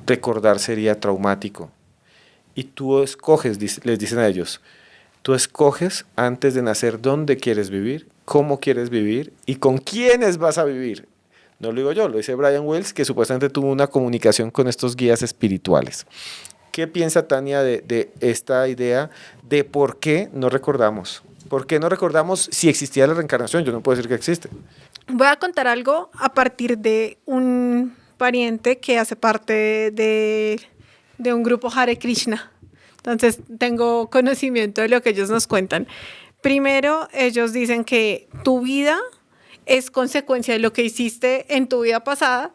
recordar sería traumático. Y tú escoges, les dicen a ellos, tú escoges antes de nacer dónde quieres vivir, cómo quieres vivir y con quiénes vas a vivir. No lo digo yo, lo dice Brian Wells, que supuestamente tuvo una comunicación con estos guías espirituales. ¿Qué piensa Tania de esta idea de por qué no recordamos? ¿Por qué no recordamos si existía la reencarnación? Yo no puedo decir que existe. Voy a contar algo a partir de un pariente que hace parte de un grupo Hare Krishna. Entonces tengo conocimiento de lo que ellos nos cuentan. Primero, ellos dicen que tu vida es consecuencia de lo que hiciste en tu vida pasada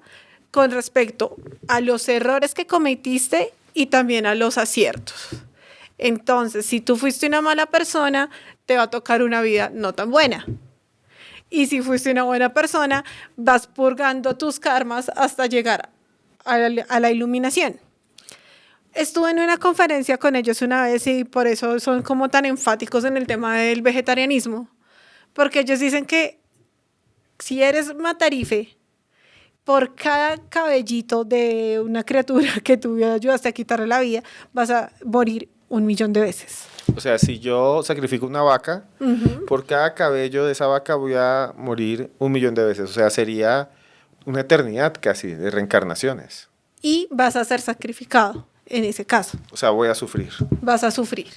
con respecto a los errores que cometiste y también a los aciertos. Entonces, si tú fuiste una mala persona, te va a tocar una vida no tan buena. Y si fuiste una buena persona, vas purgando tus karmas hasta llegar a la iluminación. Estuve en una conferencia con ellos una vez y por eso son como tan enfáticos en el tema del vegetarianismo, porque ellos dicen que si eres matarife, por cada cabellito de una criatura que tú ayudaste a quitarle la vida, vas a morir 1.000.000 de veces. O sea, si yo sacrifico una vaca, por cada cabello de esa vaca voy a morir 1.000.000 de veces. O sea, sería una eternidad casi de reencarnaciones. Y vas a ser sacrificado en ese caso. O sea, voy a sufrir. Vas a sufrir.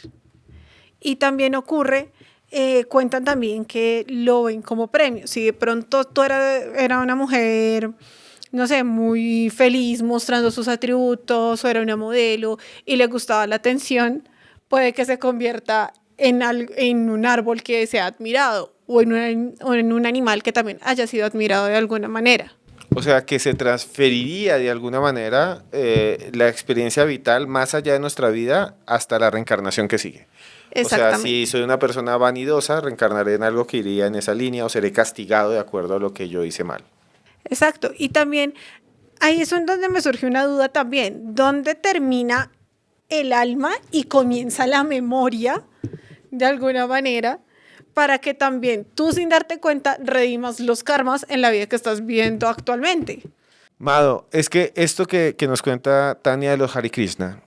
Y también ocurre, cuentan también que lo ven como premio. Si de pronto tú era una mujer, no sé, muy feliz mostrando sus atributos, o era una modelo y le gustaba la atención, puede que se convierta en un árbol que sea admirado o en un animal que también haya sido admirado de alguna manera. O sea, que se transferiría de alguna manera la experiencia vital más allá de nuestra vida hasta la reencarnación que sigue. O sea, si soy una persona vanidosa, reencarnaré en algo que iría en esa línea o seré castigado de acuerdo a lo que yo hice mal. Exacto. Y también ahí es donde me surge una duda también. ¿Dónde termina el alma y comienza la memoria de alguna manera? Para que también tú, sin darte cuenta, redimas los karmas en la vida que estás viviendo actualmente. Mado, es que esto que nos cuenta Tania de los Hare Krishna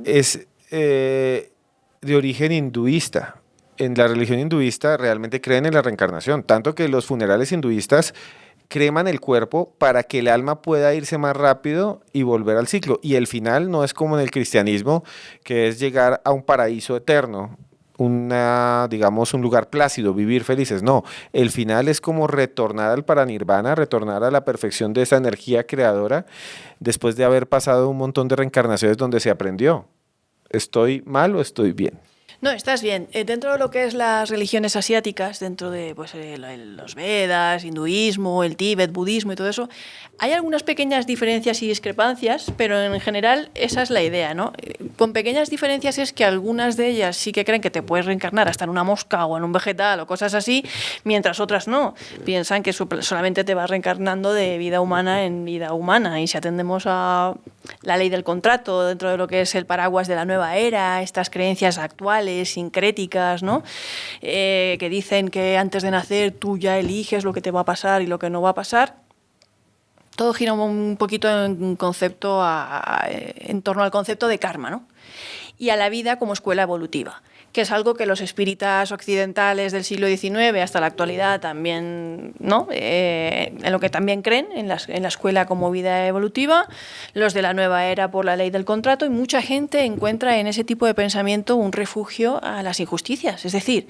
es de origen hinduista. En la religión hinduista realmente creen en la reencarnación, tanto que los funerales hinduistas creman el cuerpo para que el alma pueda irse más rápido y volver al ciclo. Y el final no es como en el cristianismo, que es llegar a un paraíso eterno, digamos, un lugar plácido, vivir felices. No, el final es como retornar al paranirvana, retornar a la perfección de esa energía creadora después de haber pasado un montón de reencarnaciones donde se aprendió. ¿Estoy mal o estoy bien? No, estás bien. Dentro de lo que es las religiones asiáticas, dentro de pues, los Vedas, hinduismo, el Tíbet, budismo y todo eso, hay algunas pequeñas diferencias y discrepancias, pero en general esa es la idea, ¿no? Con pequeñas diferencias es que algunas de ellas sí que creen que te puedes reencarnar hasta en una mosca o en un vegetal o cosas así, mientras otras no. Piensan que solamente te vas reencarnando de vida humana en vida humana. Y si atendemos a la ley del contrato dentro de lo que es el paraguas de la nueva era, estas creencias actuales, sincréticas, ¿no? Que dicen que antes de nacer tú ya eliges lo que te va a pasar y lo que no va a pasar. Todo gira un poquito en torno al concepto de karma, ¿no? y a la vida como escuela evolutiva, que es algo que los espíritas occidentales del siglo XIX hasta la actualidad también, ¿no? En lo que también creen, en la escuela como vida evolutiva, los de la nueva era por la ley del contrato, y mucha gente encuentra en ese tipo de pensamiento un refugio a las injusticias. Es decir,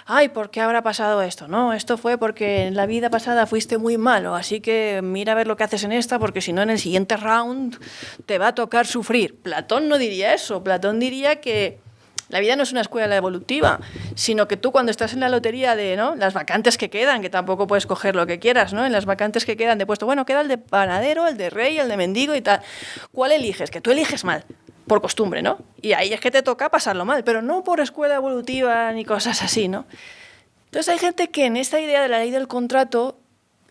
ay, ¿por qué habrá pasado esto? No, esto fue porque en la vida pasada fuiste muy malo, así que mira a ver lo que haces en esta, porque si no en el siguiente round te va a tocar sufrir. Platón no diría eso, Platón diría que la vida no es una escuela evolutiva, sino que tú cuando estás en la lotería de, ¿no?, las vacantes que quedan, que tampoco puedes coger lo que quieras, ¿no?, en las vacantes que quedan de puesto, bueno, queda el de panadero, el de rey, el de mendigo y tal. ¿Cuál eliges? Que tú eliges mal, por costumbre, ¿no? Y ahí es que te toca pasarlo mal, pero no por escuela evolutiva ni cosas así, ¿no? Entonces hay gente que en esta idea de la ley del contrato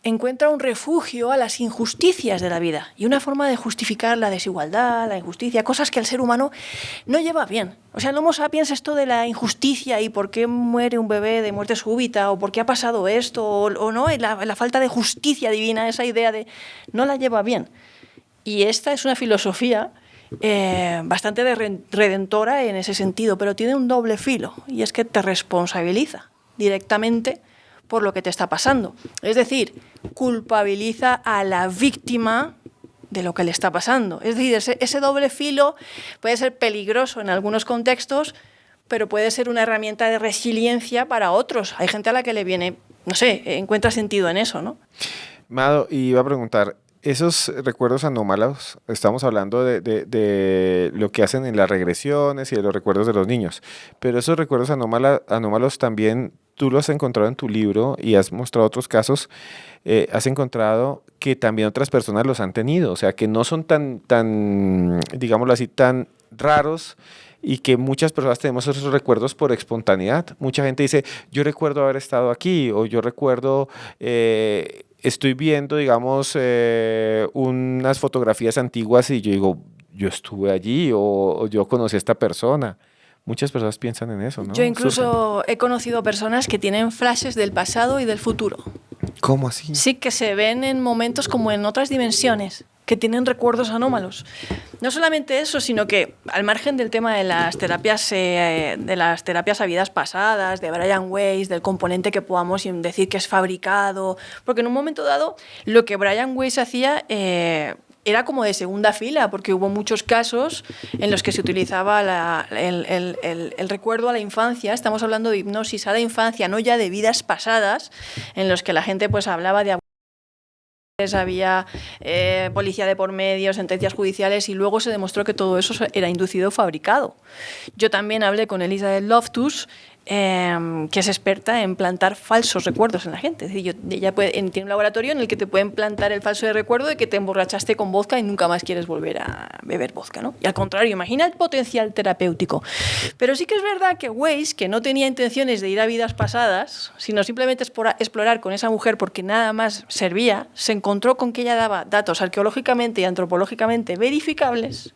encuentra un refugio a las injusticias de la vida y una forma de justificar la desigualdad, la injusticia, cosas que el ser humano no lleva bien. O sea, el Homo sapiens, esto de la injusticia y por qué muere un bebé de muerte súbita o por qué ha pasado esto o no, la falta de justicia divina, esa idea de no la lleva bien. Y esta es una filosofía bastante redentora en ese sentido, pero tiene un doble filo y es que te responsabiliza directamente por lo que te está pasando. Es decir, culpabiliza a la víctima de lo que le está pasando. Es decir, ese doble filo puede ser peligroso en algunos contextos, pero puede ser una herramienta de resiliencia para otros. Hay gente a la que le viene, no sé, encuentra sentido en eso, ¿no? Mado, iba a preguntar, esos recuerdos anómalos, estamos hablando de lo que hacen en las regresiones y de los recuerdos de los niños, pero esos recuerdos anómalos también tú los has encontrado en tu libro y has mostrado otros casos, has encontrado que también otras personas los han tenido, o sea, que no son tan, digámoslo así, tan raros y que muchas personas tenemos esos recuerdos por espontaneidad. Mucha gente dice, yo recuerdo haber estado aquí o yo recuerdo... estoy viendo, digamos, unas fotografías antiguas y yo digo, yo estuve allí o yo conocí a esta persona. Muchas personas piensan en eso, ¿no? Yo incluso he conocido personas que tienen flashes del pasado y del futuro. ¿Cómo así? Sí, que se ven en momentos como en otras dimensiones, que tienen recuerdos anómalos. No solamente eso, sino que al margen del tema de las terapias a vidas pasadas, de Brian Weiss, del componente que podamos decir que es fabricado, porque en un momento dado lo que Brian Weiss hacía era como de segunda fila, porque hubo muchos casos en los que se utilizaba el recuerdo a la infancia. Estamos hablando de hipnosis a la infancia, no ya de vidas pasadas, en los que la gente pues hablaba de había policía de por medio, sentencias judiciales, y luego se demostró que todo eso era inducido o fabricado. Yo también hablé con Elizabeth Loftus, que es experta en plantar falsos recuerdos en la gente. Es decir, ella tiene un laboratorio en el que te pueden plantar el falso de recuerdo de que te emborrachaste con vodka y nunca más quieres volver a beber vodka, ¿no? Y al contrario, imagina el potencial terapéutico. Pero sí que es verdad que Weiss, que no tenía intenciones de ir a vidas pasadas, sino simplemente explorar con esa mujer porque nada más servía, se encontró con que ella daba datos arqueológicamente y antropológicamente verificables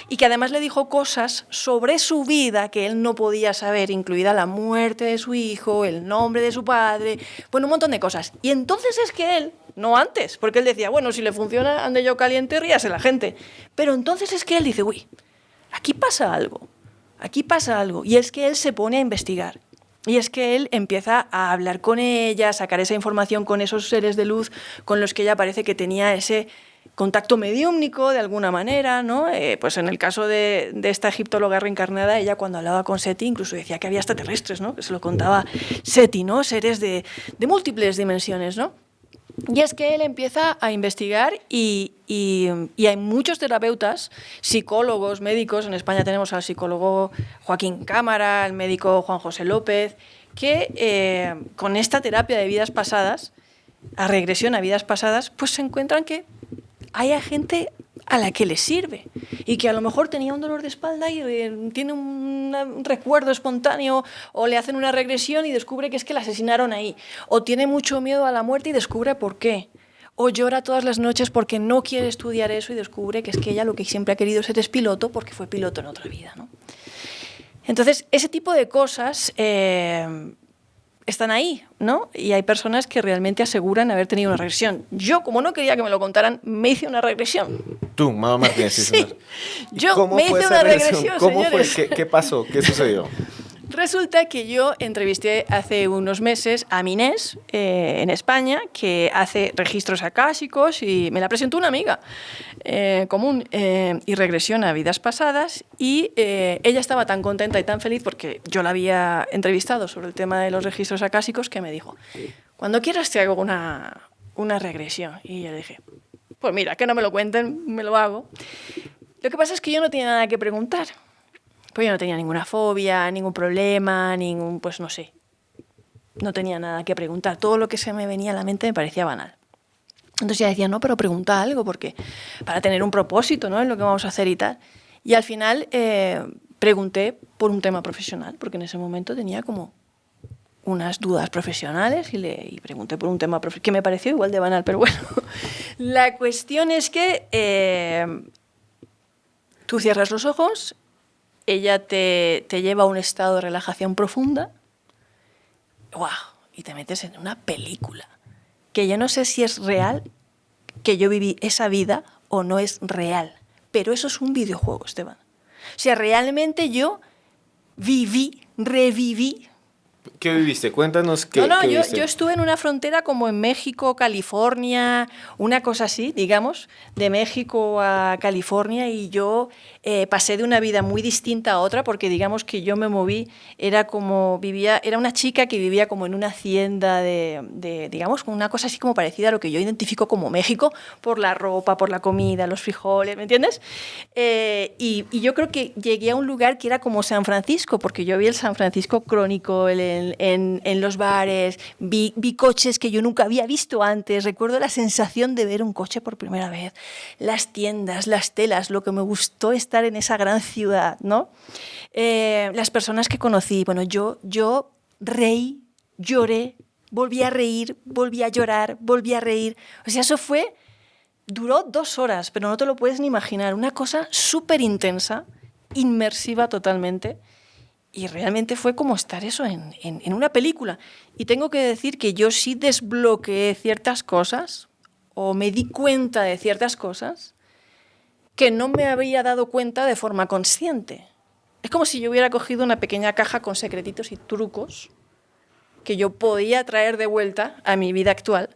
y que además le dijo cosas sobre su vida que él no podía saber, incluida la muerte de su hijo, el nombre de su padre, bueno, un montón de cosas. Y entonces es que él, no antes, porque él decía, bueno, si le funciona, ande yo caliente, ríase la gente. Pero entonces es que él dice, uy, aquí pasa algo, y es que él se pone a investigar. Y es que él empieza a hablar con ella, a sacar esa información con esos seres de luz con los que ella parece que tenía ese contacto mediúmnico de alguna manera, ¿no? Pues en el caso de esta egiptóloga reencarnada, ella cuando hablaba con Seti incluso decía que había extraterrestres, ¿no? Que se lo contaba Seti, ¿no? Seres de múltiples dimensiones, ¿no? Y es que él empieza a investigar y hay muchos terapeutas, psicólogos, médicos. En España tenemos al psicólogo Joaquín Cámara, al médico Juan José López, que con esta terapia de vidas pasadas, a regresión a vidas pasadas, pues se encuentran que hay gente a la que le sirve y que a lo mejor tenía un dolor de espalda y tiene un recuerdo espontáneo, o le hacen una regresión y descubre que es que la asesinaron ahí, o tiene mucho miedo a la muerte y descubre por qué, o llora todas las noches porque no quiere estudiar eso y descubre que es que ella lo que siempre ha querido ser es piloto porque fue piloto en otra vida, ¿no? Entonces, ese tipo de cosas están ahí, ¿no? Y hay personas que realmente aseguran haber tenido una regresión. Yo, como no quería que me lo contaran, me hice una regresión. Tú, Mado Martínez. Sí. Yo ¿Cómo me fue hice esa una regresión? regresión, ¿Cómo señores. fue? ¿Qué pasó? ¿Qué sucedió? Resulta que yo entrevisté hace unos meses a Minés en España, que hace registros acásicos, y me la presentó una amiga común y regresión a vidas pasadas, y ella estaba tan contenta y tan feliz porque yo la había entrevistado sobre el tema de los registros acásicos que me dijo, cuando quieras te hago una regresión. Y yo le dije, pues mira, que no me lo cuenten, me lo hago. Lo que pasa es que yo no tenía nada que preguntar. Pues yo no tenía ninguna fobia, ningún problema, pues no sé. No tenía nada que preguntar. Todo lo que se me venía a la mente me parecía banal. Entonces ya decía, no, pero pregunta algo, porque para tener un propósito, ¿no?, en lo que vamos a hacer y tal. Y al final pregunté por un tema profesional, porque en ese momento tenía como unas dudas profesionales y pregunté por un tema que me pareció igual de banal, pero bueno. La cuestión es que tú cierras los ojos, ella te lleva a un estado de relajación profunda, ¡wow!, y te metes en una película que yo no sé si es real, que yo viví esa vida o no es real, pero eso es un videojuego, Esteban. O sea, realmente yo reviví. ¿Qué viviste? Cuéntanos qué, No, qué viviste. yo estuve en una frontera como en México, California, una cosa así, digamos, de México a California, y yo pasé de una vida muy distinta a otra, porque digamos que yo me moví, era una chica que vivía como en una hacienda digamos, con una cosa así como parecida a lo que yo identifico como México, por la ropa, por la comida, los frijoles, ¿me entiendes? Y yo creo que llegué a un lugar que era como San Francisco, porque yo vi el San Francisco crónico, en los bares, vi coches que yo nunca había visto antes, recuerdo la sensación de ver un coche por primera vez, las tiendas, las telas, lo que me gustó estar en esa gran ciudad, ¿no? Las personas que conocí, bueno, yo reí, lloré, volví a reír, volví a llorar, volví a reír, o sea, duró 2 horas, pero no te lo puedes ni imaginar, una cosa súper intensa, inmersiva totalmente. Y realmente fue como estar eso en una película. Y tengo que decir que yo sí desbloqueé ciertas cosas, o me di cuenta de ciertas cosas, que no me había dado cuenta de forma consciente. Es como si yo hubiera cogido una pequeña caja con secretitos y trucos que yo podía traer de vuelta a mi vida actual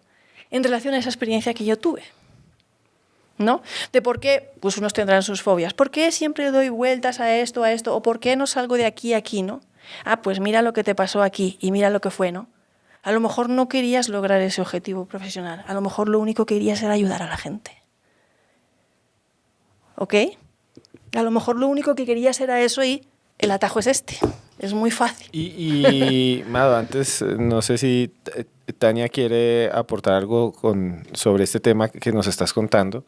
en relación a esa experiencia que yo tuve, ¿no? De por qué, pues unos tendrán sus fobias. ¿Por qué siempre doy vueltas a esto? ¿O por qué no salgo de aquí a aquí, no? Ah, pues mira lo que te pasó aquí y mira lo que fue, ¿no? A lo mejor no querías lograr ese objetivo profesional. A lo mejor lo único que querías era ayudar a la gente. ¿Ok? A lo mejor lo único que querías era eso y el atajo es este. Es muy fácil. Y Mado, antes, no sé si Tania quiere aportar algo sobre este tema que nos estás contando,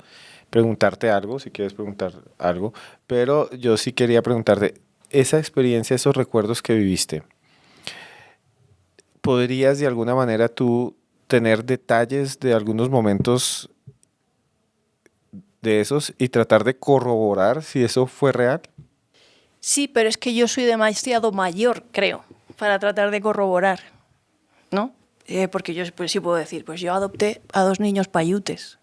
preguntarte algo, si quieres preguntar algo, pero yo sí quería preguntarte, esa experiencia, esos recuerdos que viviste, ¿podrías de alguna manera tú tener detalles de algunos momentos de esos y tratar de corroborar si eso fue real? Sí, pero es que yo soy demasiado mayor, creo, para tratar de corroborar, ¿no? Porque yo pues, sí puedo decir, pues yo adopté a 2 niños payutes.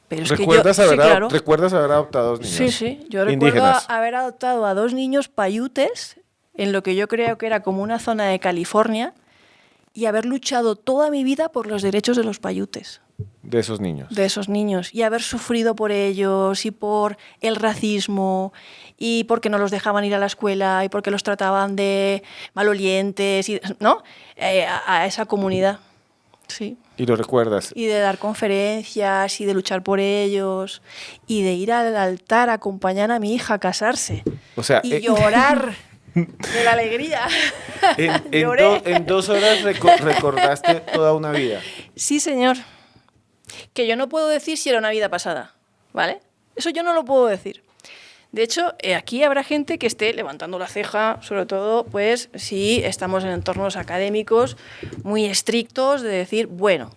Pero es ¿Recuerdas, que yo, haber, sí, ¿Recuerdas haber adoptado a 2 niños? Sí, yo recuerdo indígenas? haber adoptado a 2 niños payutes en lo que yo creo que era como una zona de California y haber luchado toda mi vida por los derechos de los payutes. De esos niños. De esos niños. Y haber sufrido por ellos y por el racismo y porque no los dejaban ir a la escuela y porque los trataban de malolientes, ¿no? A esa comunidad. Sí. ¿Y lo recuerdas? Y de dar conferencias y de luchar por ellos y de ir al altar a acompañar a mi hija a casarse. O sea, y llorar de la alegría. En 2 horas recordaste toda una vida. Sí, señor. Que yo no puedo decir si era una vida pasada, ¿vale? Eso yo no lo puedo decir. De hecho, aquí habrá gente que esté levantando la ceja, sobre todo, pues, si estamos en entornos académicos muy estrictos, de decir, bueno,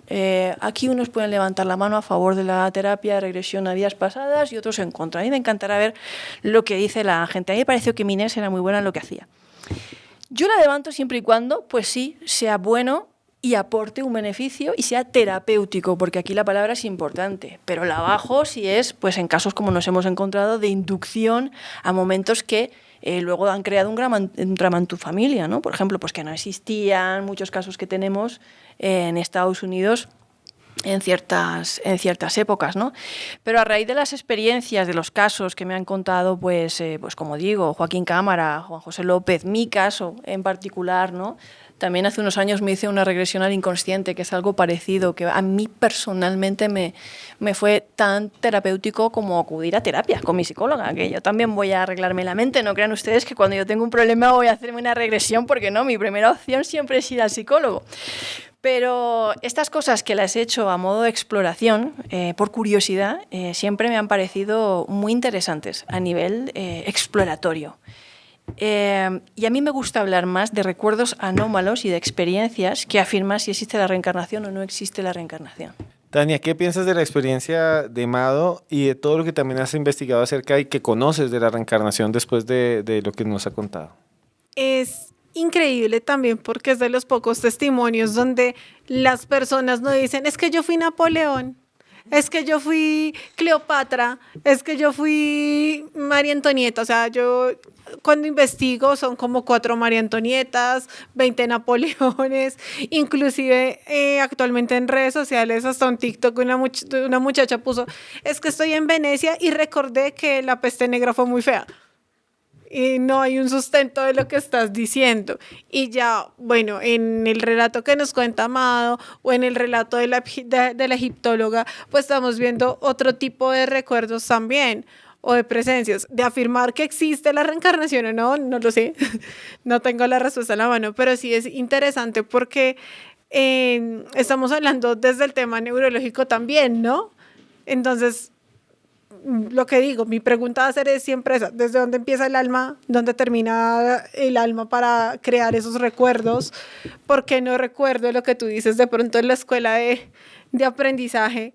aquí unos pueden levantar la mano a favor de la terapia de regresión a vidas pasadas y otros en contra. A mí me encantará ver lo que dice la gente. A mí me pareció que Minés era muy buena en lo que hacía. Yo la levanto siempre y cuando, pues sí, sea bueno y aporte un beneficio y sea terapéutico, porque aquí la palabra es importante, pero la bajo si es, pues en casos como nos hemos encontrado, de inducción a momentos que luego han creado un drama en tu familia, ¿no? Por ejemplo, pues que no existían, muchos casos que tenemos en Estados Unidos en ciertas épocas, ¿no? Pero a raíz de las experiencias, de los casos que me han contado, pues como digo, Joaquín Cámara, Juan José López, mi caso en particular, ¿no? También hace unos años me hice una regresión al inconsciente, que es algo parecido, que a mí personalmente me fue tan terapéutico como acudir a terapia con mi psicóloga, que yo también voy a arreglarme la mente. No crean ustedes que cuando yo tengo un problema voy a hacerme una regresión, porque no, mi primera opción siempre es ir al psicólogo. Pero estas cosas que las he hecho a modo de exploración, por curiosidad, siempre me han parecido muy interesantes a nivel exploratorio. Y a mí me gusta hablar más de recuerdos anómalos y de experiencias que afirmar si existe la reencarnación o no existe la reencarnación. Tania, ¿qué piensas de la experiencia de Mado y de todo lo que también has investigado acerca y que conoces de la reencarnación después de lo que nos ha contado? Es increíble también porque es de los pocos testimonios donde las personas no dicen, es que yo fui Napoleón, es que yo fui Cleopatra, es que yo fui María Antonieta. O sea, yo cuando investigo son como 4 María Antonietas, 20 Napoleones, inclusive actualmente en redes sociales, hasta un TikTok, una muchacha puso, es que estoy en Venecia y recordé que la peste negra fue muy fea. Y no hay un sustento de lo que estás diciendo. Y ya, bueno, en el relato que nos cuenta Amado o en el relato de la egiptóloga, pues estamos viendo otro tipo de recuerdos también o de presencias. De afirmar que existe la reencarnación o no, no lo sé. No tengo la respuesta en la mano, pero sí es interesante porque estamos hablando desde el tema neurológico también, ¿no? Entonces, lo que digo, mi pregunta va a ser es siempre esa, ¿desde dónde empieza el alma? ¿Dónde termina el alma para crear esos recuerdos? Porque no recuerdo lo que tú dices de pronto en la escuela de aprendizaje,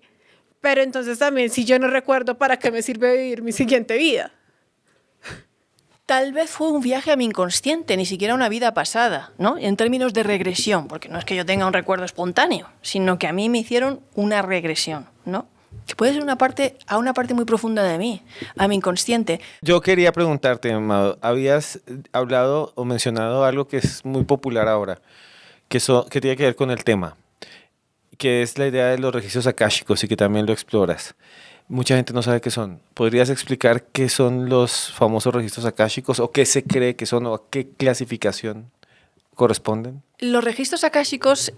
pero entonces también si yo no recuerdo, ¿para qué me sirve vivir mi siguiente vida? Tal vez fue un viaje a mi inconsciente, ni siquiera una vida pasada, ¿no? En términos de regresión, porque no es que yo tenga un recuerdo espontáneo, sino que a mí me hicieron una regresión, ¿no? Que puede ser una parte muy profunda de mí, a mi inconsciente. Yo quería preguntarte, Amado, habías hablado o mencionado algo que es muy popular ahora, que tiene que ver con el tema, que es la idea de los registros akáshicos y que también lo exploras. Mucha gente no sabe qué son. ¿Podrías explicar qué son los famosos registros akáshicos o qué se cree que son o a qué clasificación corresponden? Los registros akáshicos,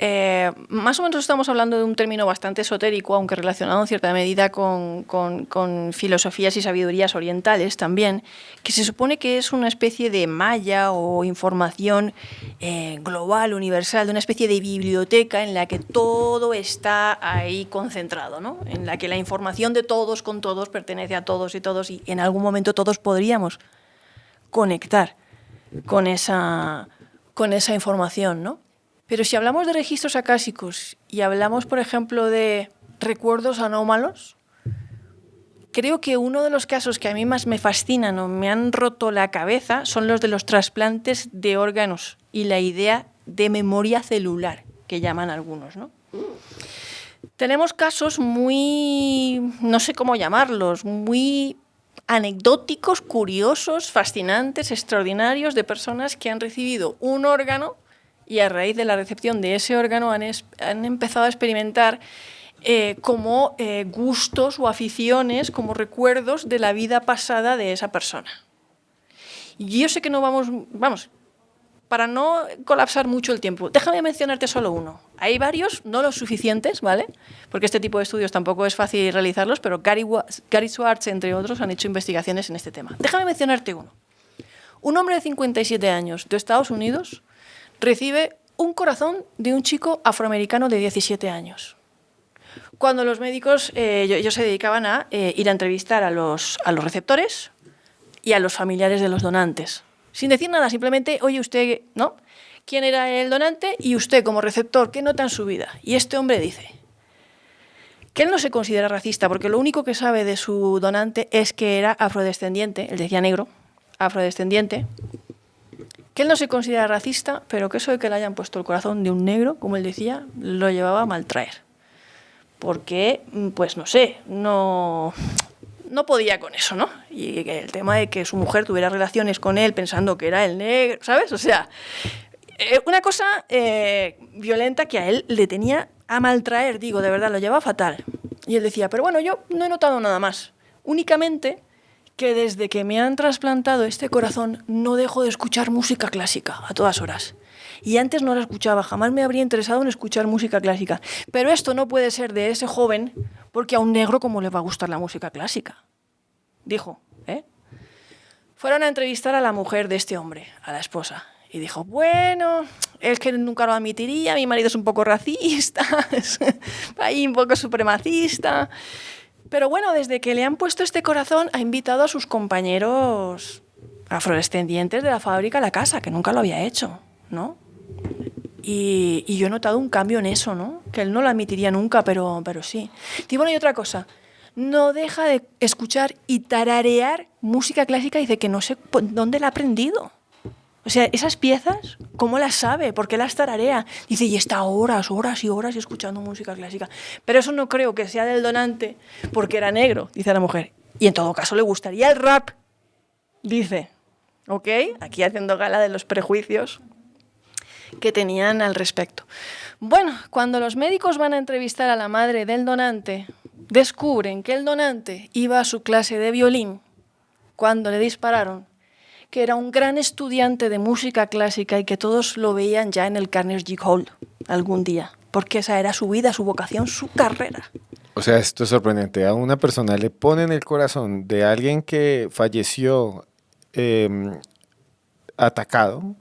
más o menos estamos hablando de un término bastante esotérico, aunque relacionado en cierta medida con filosofías y sabidurías orientales también, que se supone que es una especie de malla o información global, universal, de una especie de biblioteca en la que todo está ahí concentrado, ¿no? En la que la información de todos con todos pertenece a todos y en algún momento todos podríamos conectar con esa información, ¿no? Pero si hablamos de registros akáshicos y hablamos, por ejemplo, de recuerdos anómalos, creo que uno de los casos que a mí más me fascinan o me han roto la cabeza son los de los trasplantes de órganos y la idea de memoria celular, que llaman algunos, ¿no? Tenemos casos muy, no sé cómo llamarlos, muy anecdóticos, curiosos, fascinantes, extraordinarios, de personas que han recibido un órgano y a raíz de la recepción de ese órgano han empezado a experimentar como gustos o aficiones, como recuerdos de la vida pasada de esa persona. Y yo sé que no vamos, para no colapsar mucho el tiempo, déjame mencionarte solo uno. Hay varios, no los suficientes, ¿vale? Porque este tipo de estudios tampoco es fácil realizarlos, pero Gary Schwartz, entre otros, han hecho investigaciones en este tema. Déjame mencionarte uno. Un hombre de 57 años de Estados Unidos recibe un corazón de un chico afroamericano de 17 años. Cuando los médicos ellos se dedicaban a ir a entrevistar a los receptores y a los familiares de los donantes. Sin decir nada, simplemente, oye, usted, ¿no? ¿Quién era el donante? Y usted, como receptor, ¿qué nota en su vida? Y este hombre dice que él no se considera racista porque lo único que sabe de su donante es que era afrodescendiente, él decía negro, afrodescendiente, que él no se considera racista, pero que eso de que le hayan puesto el corazón de un negro, como él decía, lo llevaba a maltraer. Porque, pues no sé, no podía con eso, ¿no? Y el tema de que su mujer tuviera relaciones con él pensando que era el negro, ¿sabes? O sea, una cosa violenta que a él le tenía a maltraer, digo, de verdad, lo llevaba fatal. Y él decía, pero bueno, yo no he notado nada más. Únicamente que desde que me han trasplantado este corazón no dejo de escuchar música clásica a todas horas. Y antes no la escuchaba, jamás me habría interesado en escuchar música clásica. Pero esto no puede ser de ese joven, porque a un negro cómo le va a gustar la música clásica. Dijo, ¿eh? Fueron a entrevistar a la mujer de este hombre, a la esposa. Y dijo, bueno, es que nunca lo admitiría, mi marido es un poco racista, es ahí un poco supremacista. Pero bueno, desde que le han puesto este corazón, ha invitado a sus compañeros afrodescendientes de la fábrica a la casa, que nunca lo había hecho, ¿no? Y yo he notado un cambio en eso, ¿no? Que él no lo admitiría nunca, pero sí. Y bueno, y otra cosa, no deja de escuchar y tararear música clásica, dice que no sé dónde la ha aprendido. O sea, esas piezas, ¿cómo las sabe? ¿Por qué las tararea? Dice, y está horas y horas escuchando música clásica. Pero eso no creo que sea del donante porque era negro, dice la mujer. Y en todo caso le gustaría el rap, dice. ¿Ok? Aquí haciendo gala de los prejuicios que tenían al respecto. Bueno, cuando los médicos van a entrevistar a la madre del donante, descubren que el donante iba a su clase de violín cuando le dispararon, que era un gran estudiante de música clásica y que todos lo veían ya en el Carnegie Hall algún día, porque esa era su vida, su vocación, su carrera. O sea, esto es sorprendente. A una persona le ponen el corazón de alguien que falleció atacado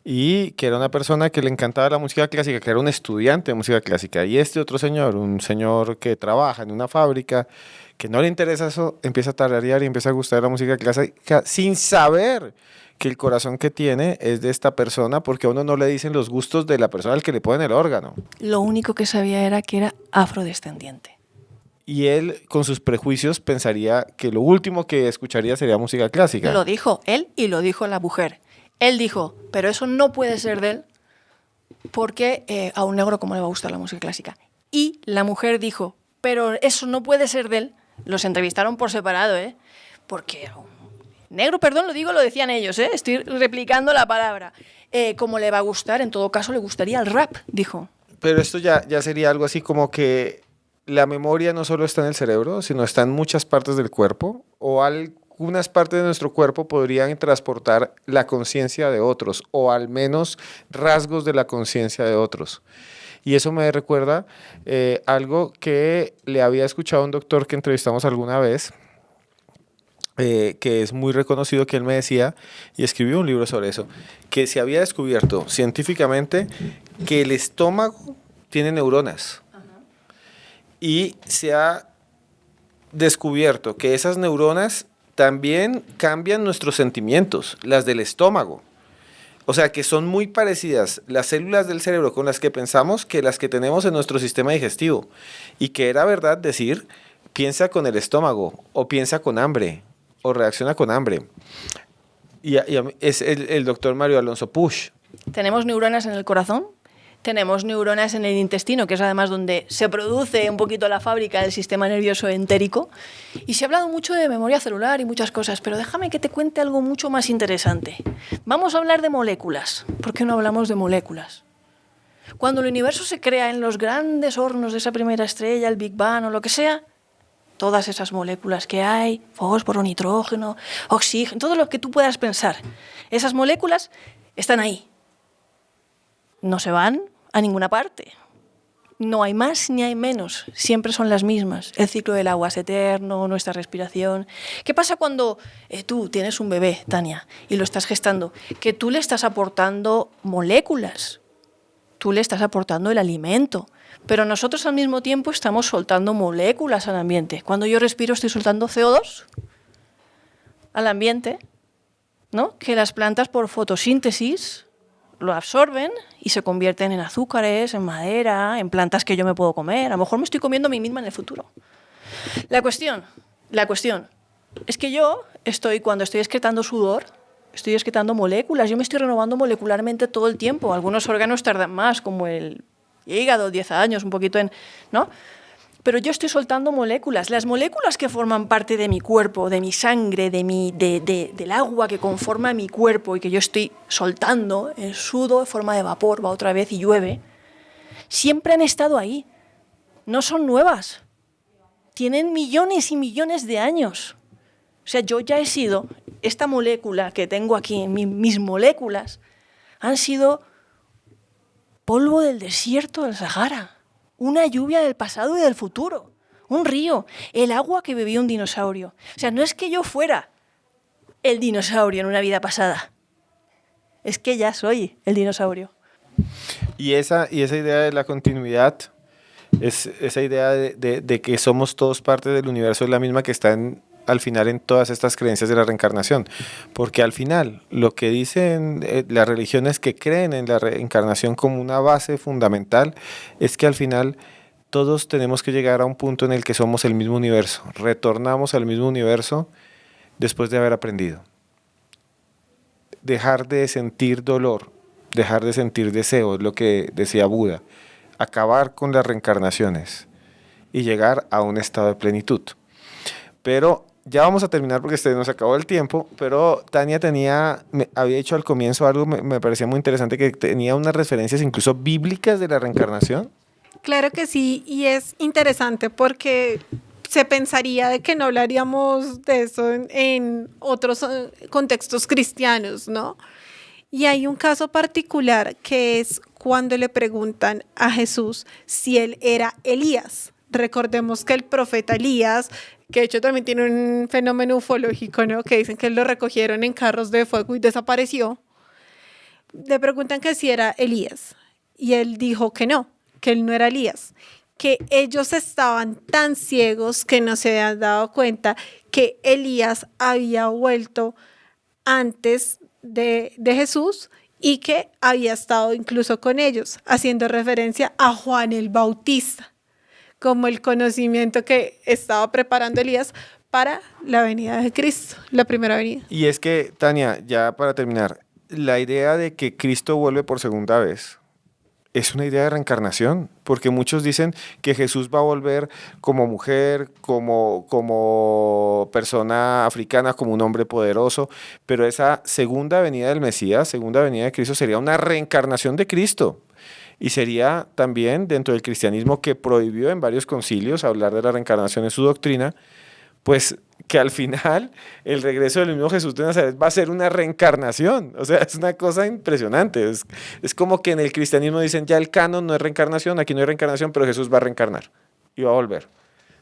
y que era una persona que le encantaba la música clásica, que era un estudiante de música clásica. Y este otro señor, un señor que trabaja en una fábrica, que no le interesa eso, empieza a tararear y empieza a gustar la música clásica sin saber que el corazón que tiene es de esta persona, porque a uno no le dicen los gustos de la persona al que le ponen el órgano. Lo único que sabía era que era afrodescendiente. Y él, con sus prejuicios, pensaría que lo último que escucharía sería música clásica. Lo dijo él y lo dijo la mujer. Él dijo, pero eso no puede ser de él, porque a un negro cómo le va a gustar la música clásica. Y la mujer dijo, pero eso no puede ser de él. Los entrevistaron por separado, porque negro, perdón, lo decían ellos, estoy replicando la palabra. ¿Cómo le va a gustar? En todo caso, le gustaría el rap, dijo. Pero esto ya sería algo así como que la memoria no solo está en el cerebro, sino está en muchas partes del cuerpo, o algunas partes de nuestro cuerpo podrían transportar la conciencia de otros, o al menos rasgos de la conciencia de otros. Y eso me recuerda algo que le había escuchado a un doctor que entrevistamos alguna vez, que es muy reconocido, que él me decía, y escribió un libro sobre eso, que se había descubierto científicamente que el estómago tiene neuronas. Y se ha descubierto que esas neuronas también cambian nuestros sentimientos, las del estómago. O sea, que son muy parecidas las células del cerebro con las que pensamos que las que tenemos en nuestro sistema digestivo. Y que era verdad decir, piensa con el estómago, o piensa con hambre, o reacciona con hambre. Y es el doctor Mario Alonso Puig. Tenemos neuronas en el corazón, tenemos neuronas en el intestino, que es además donde se produce un poquito la fábrica del sistema nervioso entérico. Y se ha hablado mucho de memoria celular y muchas cosas, pero déjame que te cuente algo mucho más interesante. Vamos a hablar de moléculas. ¿Por qué no hablamos de moléculas? Cuando el universo se crea en los grandes hornos de esa primera estrella, el Big Bang o lo que sea, todas esas moléculas que hay, fósforo, nitrógeno, oxígeno, todo lo que tú puedas pensar, esas moléculas están ahí. No se van a ninguna parte. No hay más ni hay menos. Siempre son las mismas. El ciclo del agua es eterno, nuestra respiración. ¿Qué pasa cuando tú tienes un bebé, Tania, y lo estás gestando? Que tú le estás aportando moléculas. Tú le estás aportando el alimento. Pero nosotros al mismo tiempo estamos soltando moléculas al ambiente. Cuando yo respiro estoy soltando CO2 al ambiente, ¿no? Que las plantas por fotosíntesis lo absorben y se convierten en azúcares, en madera, en plantas que yo me puedo comer. A lo mejor me estoy comiendo a mí misma en el futuro. La cuestión es que yo cuando estoy excretando sudor, estoy excretando moléculas, yo me estoy renovando molecularmente todo el tiempo. Algunos órganos tardan más, como el hígado, 10 años, un poquito ¿no? Pero yo estoy soltando moléculas. Las moléculas que forman parte de mi cuerpo, de mi sangre, del agua que conforma mi cuerpo y que yo estoy soltando, el sudo en forma de vapor, va otra vez y llueve, siempre han estado ahí. No son nuevas. Tienen millones y millones de años. O sea, yo ya he sido, esta molécula que tengo aquí, mis moléculas, han sido polvo del desierto del Sahara, una lluvia del pasado y del futuro, un río, el agua que bebió un dinosaurio. O sea, no es que yo fuera el dinosaurio en una vida pasada, es que ya soy el dinosaurio. Y esa idea de la continuidad, esa idea de que somos todos parte del universo es la misma que está al final en todas estas creencias de la reencarnación, porque al final lo que dicen las religiones que creen en la reencarnación como una base fundamental es que al final todos tenemos que llegar a un punto en el que somos el mismo universo, retornamos al mismo universo después de haber aprendido. Dejar de sentir dolor, dejar de sentir deseo, es lo que decía Buda, acabar con las reencarnaciones y llegar a un estado de plenitud. Pero ya vamos a terminar porque nos acabó el tiempo, pero Tania había hecho al comienzo algo, me parecía muy interesante, que tenía unas referencias incluso bíblicas de la reencarnación. Claro que sí, y es interesante porque se pensaría de que no hablaríamos de eso en otros contextos cristianos, ¿no? Y hay un caso particular que es cuando le preguntan a Jesús si él era Elías. Recordemos que el profeta Elías, que de hecho también tiene un fenómeno ufológico, ¿no? Que dicen que lo recogieron en carros de fuego y desapareció. Le preguntan que si era Elías y él dijo que no, que él no era Elías, que ellos estaban tan ciegos que no se habían dado cuenta que Elías había vuelto antes de Jesús y que había estado incluso con ellos, haciendo referencia a Juan el Bautista como el conocimiento que estaba preparando Elías para la venida de Cristo, la primera venida. Y es que, Tania, ya para terminar, la idea de que Cristo vuelve por segunda vez es una idea de reencarnación, porque muchos dicen que Jesús va a volver como mujer, como persona africana, como un hombre poderoso, pero esa segunda venida del Mesías, segunda venida de Cristo, sería una reencarnación de Cristo. Y sería también dentro del cristianismo, que prohibió en varios concilios hablar de la reencarnación en su doctrina, pues que al final el regreso del mismo Jesús de Nazaret va a ser una reencarnación. O sea, es una cosa impresionante. Es como que en el cristianismo dicen ya el canon no es reencarnación, aquí no hay reencarnación, pero Jesús va a reencarnar y va a volver.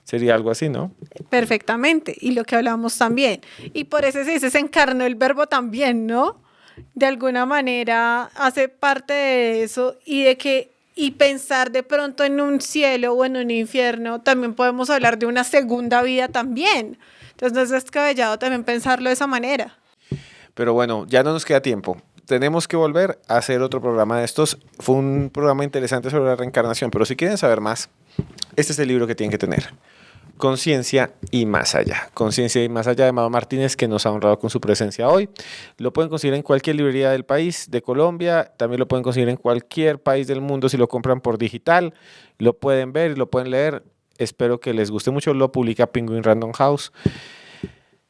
Sería algo así, ¿no? Perfectamente. Y lo que hablamos también. Y por eso se dice, se encarnó el verbo también, ¿no? De alguna manera hace parte de eso y pensar de pronto en un cielo o en un infierno, también podemos hablar de una segunda vida también. Entonces no es descabellado también pensarlo de esa manera. Pero bueno, ya no nos queda tiempo. Tenemos que volver a hacer otro programa de estos. Fue un programa interesante sobre la reencarnación, pero si quieren saber más, este es el libro que tienen que tener. Conciencia y más allá. Conciencia y más allá de Mado Martínez, que nos ha honrado con su presencia hoy. Lo pueden conseguir en cualquier librería del país, de Colombia. También lo pueden conseguir en cualquier país del mundo si lo compran por digital. Lo pueden ver y lo pueden leer. Espero que les guste mucho. Lo publica Penguin Random House.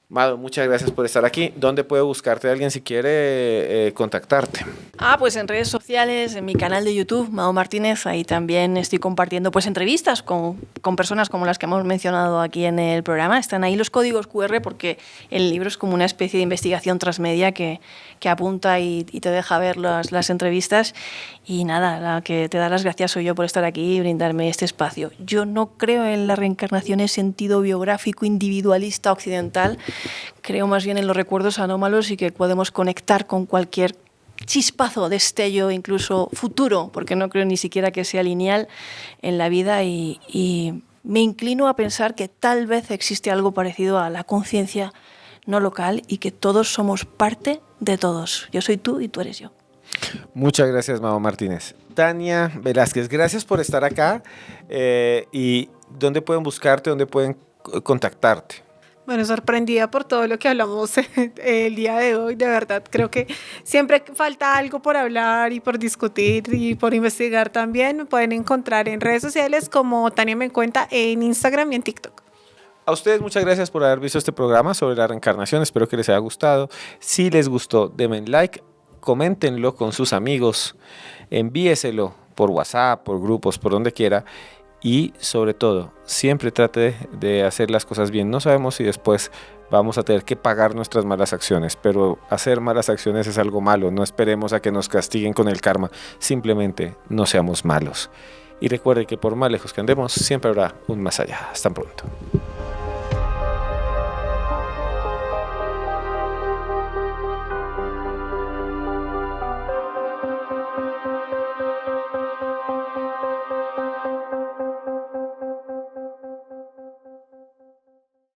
Mado, muchas gracias por estar aquí. ¿Dónde puede buscarte alguien si quiere contactarte? Pues en redes sociales, en mi canal de YouTube, Mado Martínez, ahí también estoy compartiendo pues entrevistas con personas como las que hemos mencionado aquí en el programa. Están ahí los códigos QR porque el libro es como una especie de investigación transmedia que apunta y te deja ver las entrevistas. Y nada, la que te da las gracias soy yo por estar aquí y brindarme este espacio. Yo no creo en la reencarnación en sentido biográfico, individualista, occidental. Creo más bien en los recuerdos anómalos y que podemos conectar con cualquier chispazo, destello, incluso futuro, porque no creo ni siquiera que sea lineal en la vida y me inclino a pensar que tal vez existe algo parecido a la conciencia no local y que todos somos parte de todos. Yo soy tú y tú eres yo. Muchas gracias, Mado Martínez. Tania Velázquez, gracias por estar acá. ¿Y dónde pueden buscarte, dónde pueden contactarte? Bueno, sorprendida por todo lo que hablamos el día de hoy, de verdad. Creo que siempre falta algo por hablar y por discutir y por investigar también. Me pueden encontrar en redes sociales como Tania Me Cuenta en Instagram y en TikTok. A ustedes muchas gracias por haber visto este programa sobre la reencarnación. Espero que les haya gustado. Si les gustó, denme like, coméntenlo con sus amigos, envíeselo por WhatsApp, por grupos, por donde quiera. Y sobre todo, siempre trate de hacer las cosas bien. No sabemos si después vamos a tener que pagar nuestras malas acciones, pero hacer malas acciones es algo malo. No esperemos a que nos castiguen con el karma. Simplemente no seamos malos. Y recuerde que por más lejos que andemos, siempre habrá un más allá. Hasta pronto.